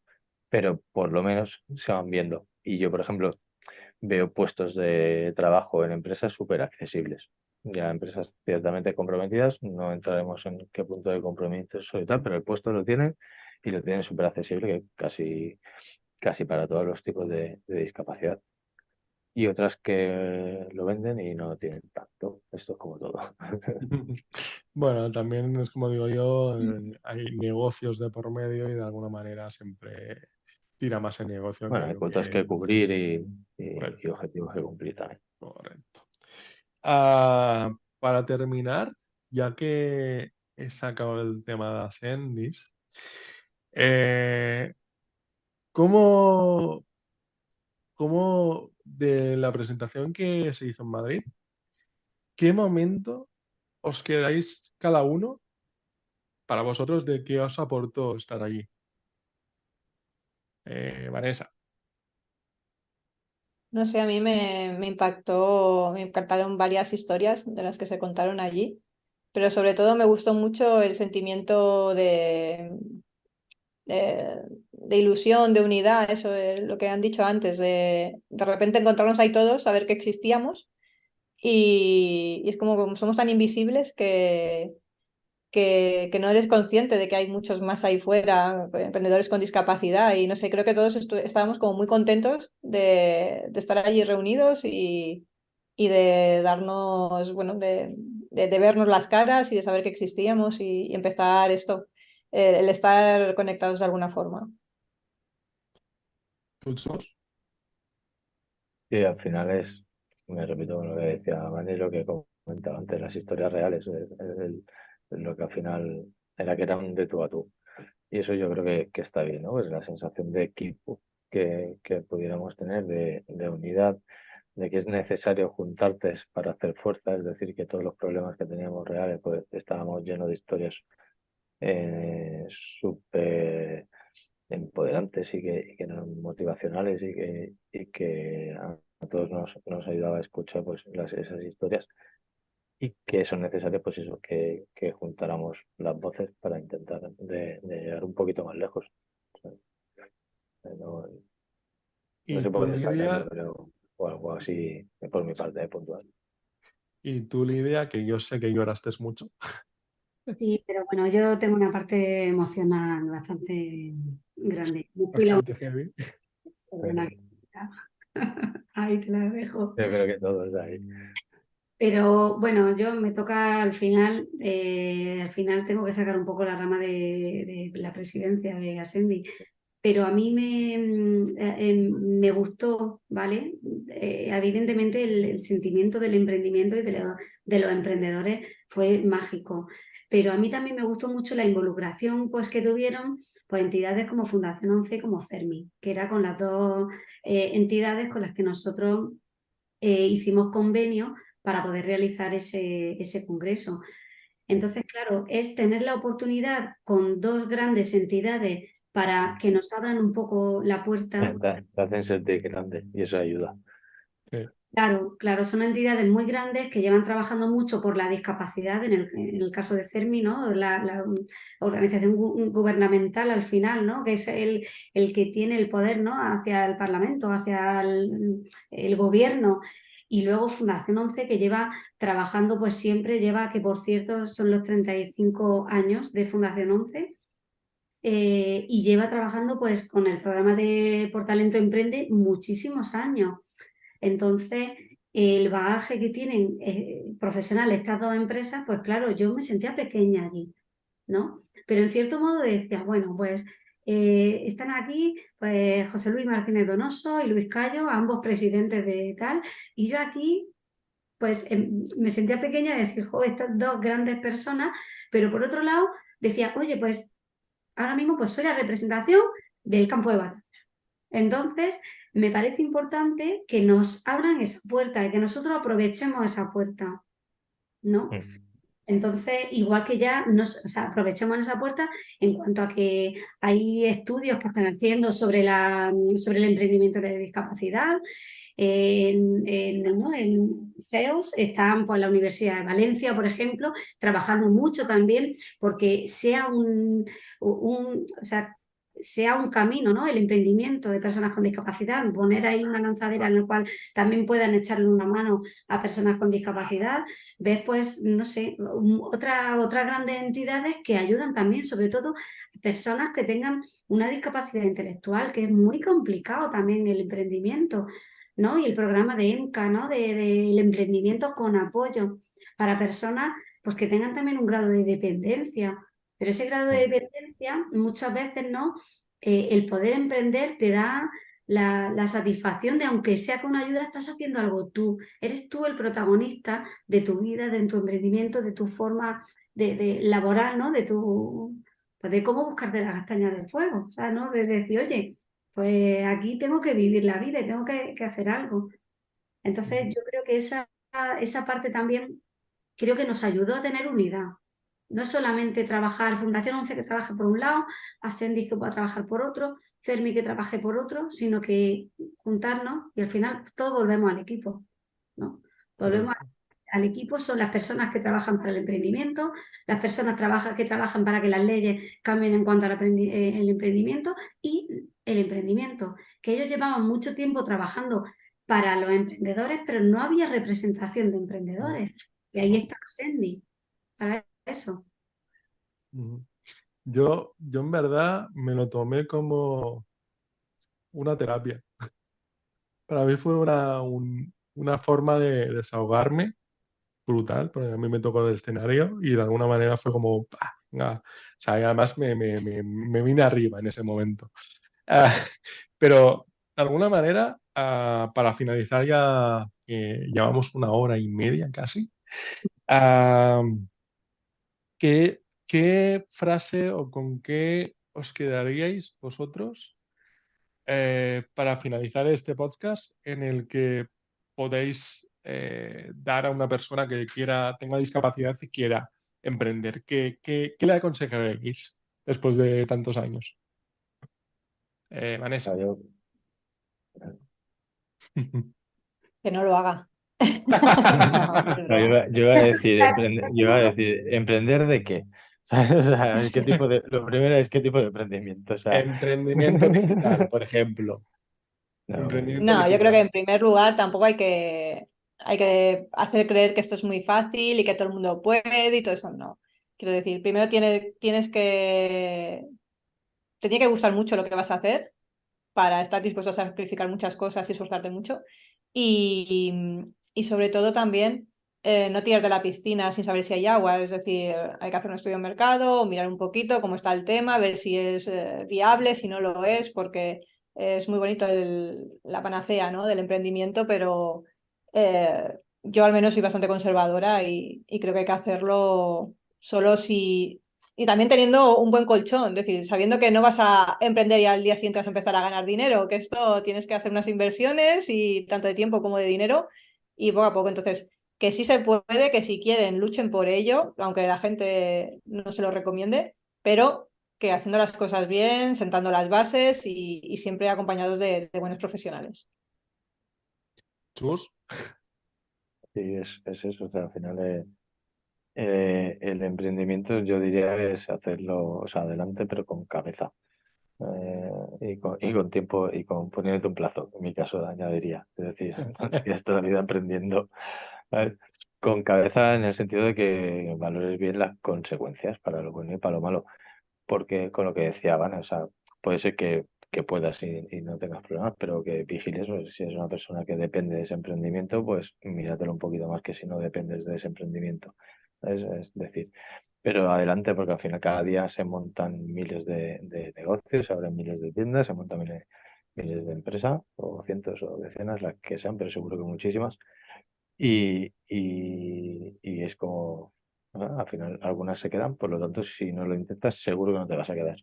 pero por lo menos se van viendo. Y yo, por ejemplo, veo puestos de trabajo en empresas súper accesibles. Ya empresas ciertamente comprometidas, no entraremos en qué punto de compromiso y tal, pero el puesto lo tienen y lo tienen súper accesible, que casi para todos los tipos de discapacidad. Y otras que lo venden y no tienen tanto. Esto es como todo. Bueno, también es como digo yo, hay negocios de por medio y de alguna manera siempre tira más el negocio Bueno, que hay lo cuotas que... que cubrir y Correcto, objetivos que cumplir también. correcto. Para terminar, ya que he sacado el tema de Ascendis, eh, ¿cómo, cómo de la presentación que se hizo en Madrid, qué momento os quedáis cada uno para vosotros de qué os aportó estar allí? Vanessa. No sé, a mí me impactaron varias historias de las que se contaron allí, pero sobre todo me gustó mucho el sentimiento de ilusión, de unidad, eso es lo que han dicho antes, de repente encontrarnos ahí todos, saber que existíamos y es como somos tan invisibles que no eres consciente de que hay muchos más ahí fuera, emprendedores con discapacidad y no sé, creo que todos estábamos como muy contentos de estar allí reunidos y de darnos, bueno, de vernos las caras y de saber que existíamos y empezar esto, el estar conectados de alguna forma. Tutsos. Y al final me repito con lo que decía Manny, lo que comentaba antes, las historias reales, es lo que al final era que era un de tú a tú. Y eso yo creo que está bien, ¿no? Es la sensación de equipo que pudiéramos tener, de unidad, de que es necesario juntarte para hacer fuerza, es decir, que todos los problemas que teníamos reales, pues estábamos llenos de historias eh, súper empoderantes y que eran motivacionales y que a todos nos ayudaba a escuchar pues esas historias y que son necesarias pues eso, que juntáramos las voces para intentar de llegar un poquito más lejos. O sea, no, no Y se tú, puede destacar, yo Lidia, creo, o algo así por mi parte de puntual. y tú, Lidia, que yo sé que lloraste mucho, Sí, pero bueno, yo tengo una parte emocional bastante grande. Yo fui la bastante heavy. única ahí te la dejo. Yo creo que todos ahí. Pero bueno, yo me toca al final tengo que sacar un poco la rama de la presidencia de Ascendi, pero a mí me gustó, ¿vale? Evidentemente el sentimiento del emprendimiento y de los emprendedores fue mágico, pero a mí también me gustó mucho la involucración pues, que tuvieron pues, entidades como Fundación 11 como CERMI, que era con las dos entidades con las que nosotros hicimos convenio para poder realizar ese congreso. Entonces, claro, es tener la oportunidad con dos grandes entidades para que nos abran un poco la puerta. Te hacen sentir grande y eso ayuda. Sí. Claro, claro, son entidades muy grandes que llevan trabajando mucho por la discapacidad, en el caso de CERMI, ¿no? La organización gubernamental al final, ¿no? Que es el que tiene el poder, ¿no? Hacia el Parlamento, hacia el gobierno. Y luego Fundación 11, que lleva trabajando, pues siempre lleva, que por cierto son los 35 años de Fundación 11, y lleva trabajando pues con el programa de Por Talento Emprende muchísimos años. Entonces, el bagaje que tienen profesional estas dos empresas, pues claro, yo me sentía pequeña allí, ¿no? Pero en cierto modo decía, bueno, pues están aquí pues José Luis Martínez Donoso y Luis Cayo, ambos presidentes de tal, y yo aquí pues me sentía pequeña de decir, jo, estas dos grandes personas, pero por otro lado decía, oye, pues ahora mismo pues soy la representación del campo de batalla. Entonces, me parece importante que nos abran esa puerta y que nosotros aprovechemos esa puerta, ¿no? Entonces, igual que ya o sea, aprovechemos esa puerta en cuanto a que hay estudios que están haciendo sobre el emprendimiento de discapacidad. ¿No? En CEOs están por la Universidad de Valencia, por ejemplo, trabajando mucho también porque o sea, sea un camino, ¿no? El emprendimiento de personas con discapacidad, poner ahí una lanzadera en la cual también puedan echarle una mano a personas con discapacidad. Ves, pues, no sé, otras grandes entidades que ayudan también, sobre todo, a personas que tengan una discapacidad intelectual, que es muy complicado también el emprendimiento, ¿no? Y el programa de EMCA, ¿no? Del emprendimiento con apoyo para personas pues, que tengan también un grado de dependencia. Pero ese grado de dependencia, muchas veces, ¿no? El poder emprender te da la satisfacción de, aunque sea con ayuda, estás haciendo algo tú. Eres tú el protagonista de tu vida, de tu emprendimiento, de tu forma de laboral, ¿no? Pues de cómo buscarte las castañas del fuego, o sea, ¿no? De decir, oye, pues aquí tengo que vivir la vida y tengo que hacer algo. Entonces, yo creo que esa parte también creo que nos ayudó a tener unidad. No es solamente trabajar, Fundación 11 que trabaje por un lado, Ascendis que pueda trabajar por otro, CERMI que trabaje por otro, sino que juntarnos y al final todos volvemos al equipo, ¿no? Volvemos Correcto. al equipo, son las personas que trabajan para el emprendimiento, las personas que trabajan para que las leyes cambien en cuanto al el emprendimiento y el emprendimiento, que ellos llevaban mucho tiempo trabajando para los emprendedores, pero no había representación de emprendedores. Y ahí está Ascendi, para eso. Ujú. Yo en verdad me lo tomé como una terapia. Para mí fue una forma de desahogarme brutal, porque a mí me tocó el escenario y de alguna manera fue como, ¡pah! Venga. O sea, y además me vine arriba en ese momento. Ah, pero de alguna manera, para finalizar ya, llevamos 1 hora y media casi, ah, ¿qué frase o con qué os quedaríais vosotros para finalizar este podcast en el que podéis dar a una persona que tenga discapacidad y quiera emprender? ¿Qué le aconsejaréis después de tantos años? Vanessa. Yo, Que no lo haga. No, es no, broma. yo iba a decir, ¿emprender de qué? O sea, lo primero es qué tipo de emprendimiento. O sea, Emprendimiento digital, por ejemplo. no, Emprendimiento No, yo creo que digital. en primer lugar tampoco hay que hacer creer que esto es muy fácil y que todo el mundo puede y todo eso, no. Quiero decir, primero te tiene que gustar mucho lo que vas a hacer para estar dispuesto a sacrificar muchas cosas y esforzarte mucho. Y sobre todo también no tirar de la piscina sin saber si hay agua, es decir, hay que hacer un estudio de mercado, mirar un poquito cómo está el tema, ver si es viable, si no lo es, porque es muy bonito la panacea, ¿no? Del emprendimiento, pero yo al menos soy bastante conservadora y creo que hay que hacerlo solo si... Y también teniendo un buen colchón, es decir, sabiendo que no vas a emprender y al día siguiente vas a empezar a ganar dinero, que esto tienes que hacer unas inversiones y tanto de tiempo como de dinero y poco a poco. Entonces, que sí se puede, que si quieren luchen por ello, aunque la gente no se lo recomiende, pero que haciendo las cosas bien, sentando las bases y siempre acompañados de buenos profesionales. Chus, Sí, es eso. O sea, al final el emprendimiento yo diría es hacerlo, o sea, adelante, pero con cabeza. Y con tiempo y con poniéndote un plazo, en mi caso añadiría. Es decir, no tienes toda la vida emprendiendo, ¿sabes? Con cabeza en el sentido de que valores bien las consecuencias para lo bueno y para lo malo. Porque con lo que decía Van, o sea, puede ser que puedas y no tengas problemas, pero que vigiles, pues, si es una persona que depende de ese emprendimiento, pues míratelo un poquito más que si no dependes de ese emprendimiento. Es decir, pero adelante, porque al final cada día se montan miles de negocios, se abren miles de tiendas, se montan miles de empresas, o cientos o decenas, las que sean, pero seguro que muchísimas. Y es como, al final algunas se quedan, por lo tanto, si no lo intentas, seguro que no te vas a quedar.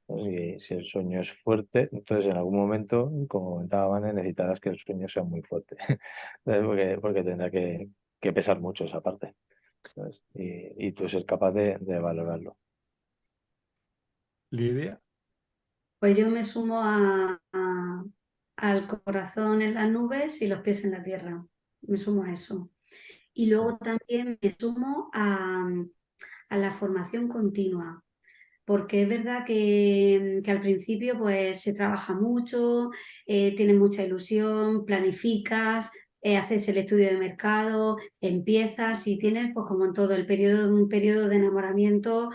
¿No? Si el sueño es fuerte, entonces en algún momento, como comentaba Vane, necesitarás que el sueño sea muy fuerte, ¿sabes? Porque tendrá que pesar mucho esa parte, ¿sabes? Y tú ser capaz de valorarlo. Lidia. Pues yo me sumo al corazón en las nubes y los pies en la tierra. Me sumo a eso. Y luego también me sumo a la formación continua, porque es verdad que al principio pues se trabaja mucho, tienes mucha ilusión, planificas, haces el estudio de mercado, empiezas y tienes pues como en todo el periodo, un periodo de enamoramiento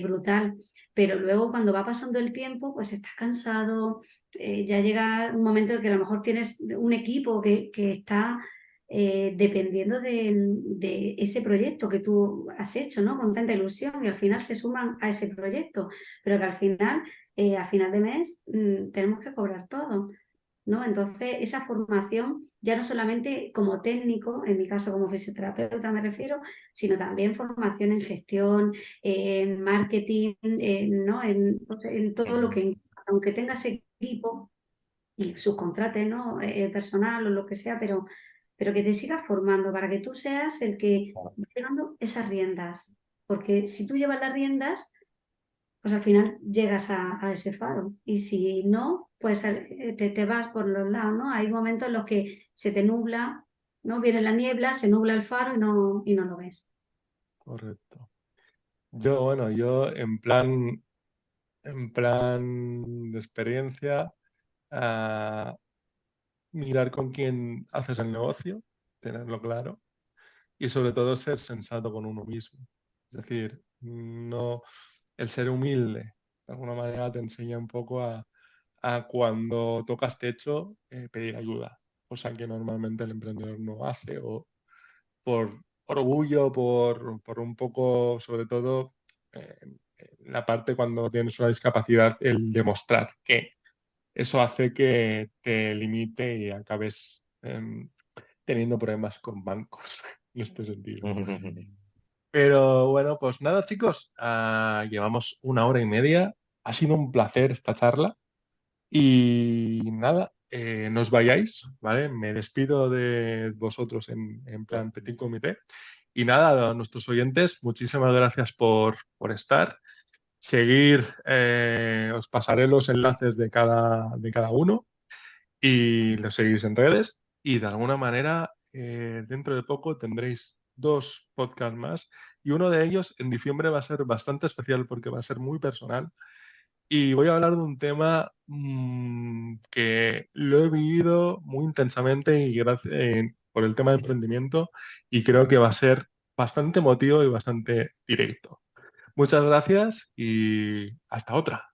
brutal. Pero luego cuando va pasando el tiempo, pues estás cansado, ya llega un momento en que a lo mejor tienes un equipo que está dependiendo de ese proyecto que tú has hecho, ¿no? Con tanta ilusión y al final se suman a ese proyecto, pero que al final, a final de mes, tenemos que cobrar todo, ¿no? Entonces, esa formación, ya no solamente como técnico, en mi caso como fisioterapeuta me refiero, sino también formación en gestión, en marketing, ¿no? En todo lo que, aunque tengas equipo y subcontrates, ¿no? Personal o lo que sea, pero que te sigas formando para que tú seas el que va llevando esas riendas. Porque si tú llevas las riendas, pues al final llegas a ese faro. Y si no, pues te vas por los lados, ¿no? Hay momentos en los que se te nubla, ¿no? Viene la niebla, se nubla el faro y no lo ves. Correcto. Yo en plan de experiencia, ah, mirar con quién haces el negocio, tenerlo claro y sobre todo ser sensato con uno mismo. Es decir, no el ser humilde, de alguna manera te enseña un poco a cuando tocas techo pedir ayuda, cosa que normalmente el emprendedor no hace o por orgullo, por un poco, sobre todo, eh, la parte cuando tienes una discapacidad, el demostrar que eso hace que te limite y acabes teniendo problemas con bancos en este sentido. Pero bueno, pues nada, chicos, llevamos 1 hora y media. Ha sido un placer esta charla y nada, no os vayáis, ¿vale? Me despido de vosotros en plan petit comité. Y nada, a nuestros oyentes, muchísimas gracias por estar. Seguir, os pasaré los enlaces de cada uno y los seguís en redes y de alguna manera dentro de poco tendréis 2 podcasts más y uno de ellos en diciembre va a ser bastante especial porque va a ser muy personal y voy a hablar de un tema que lo he vivido muy intensamente y por el tema de emprendimiento y creo que va a ser bastante emotivo y bastante directo. Muchas gracias y hasta otra.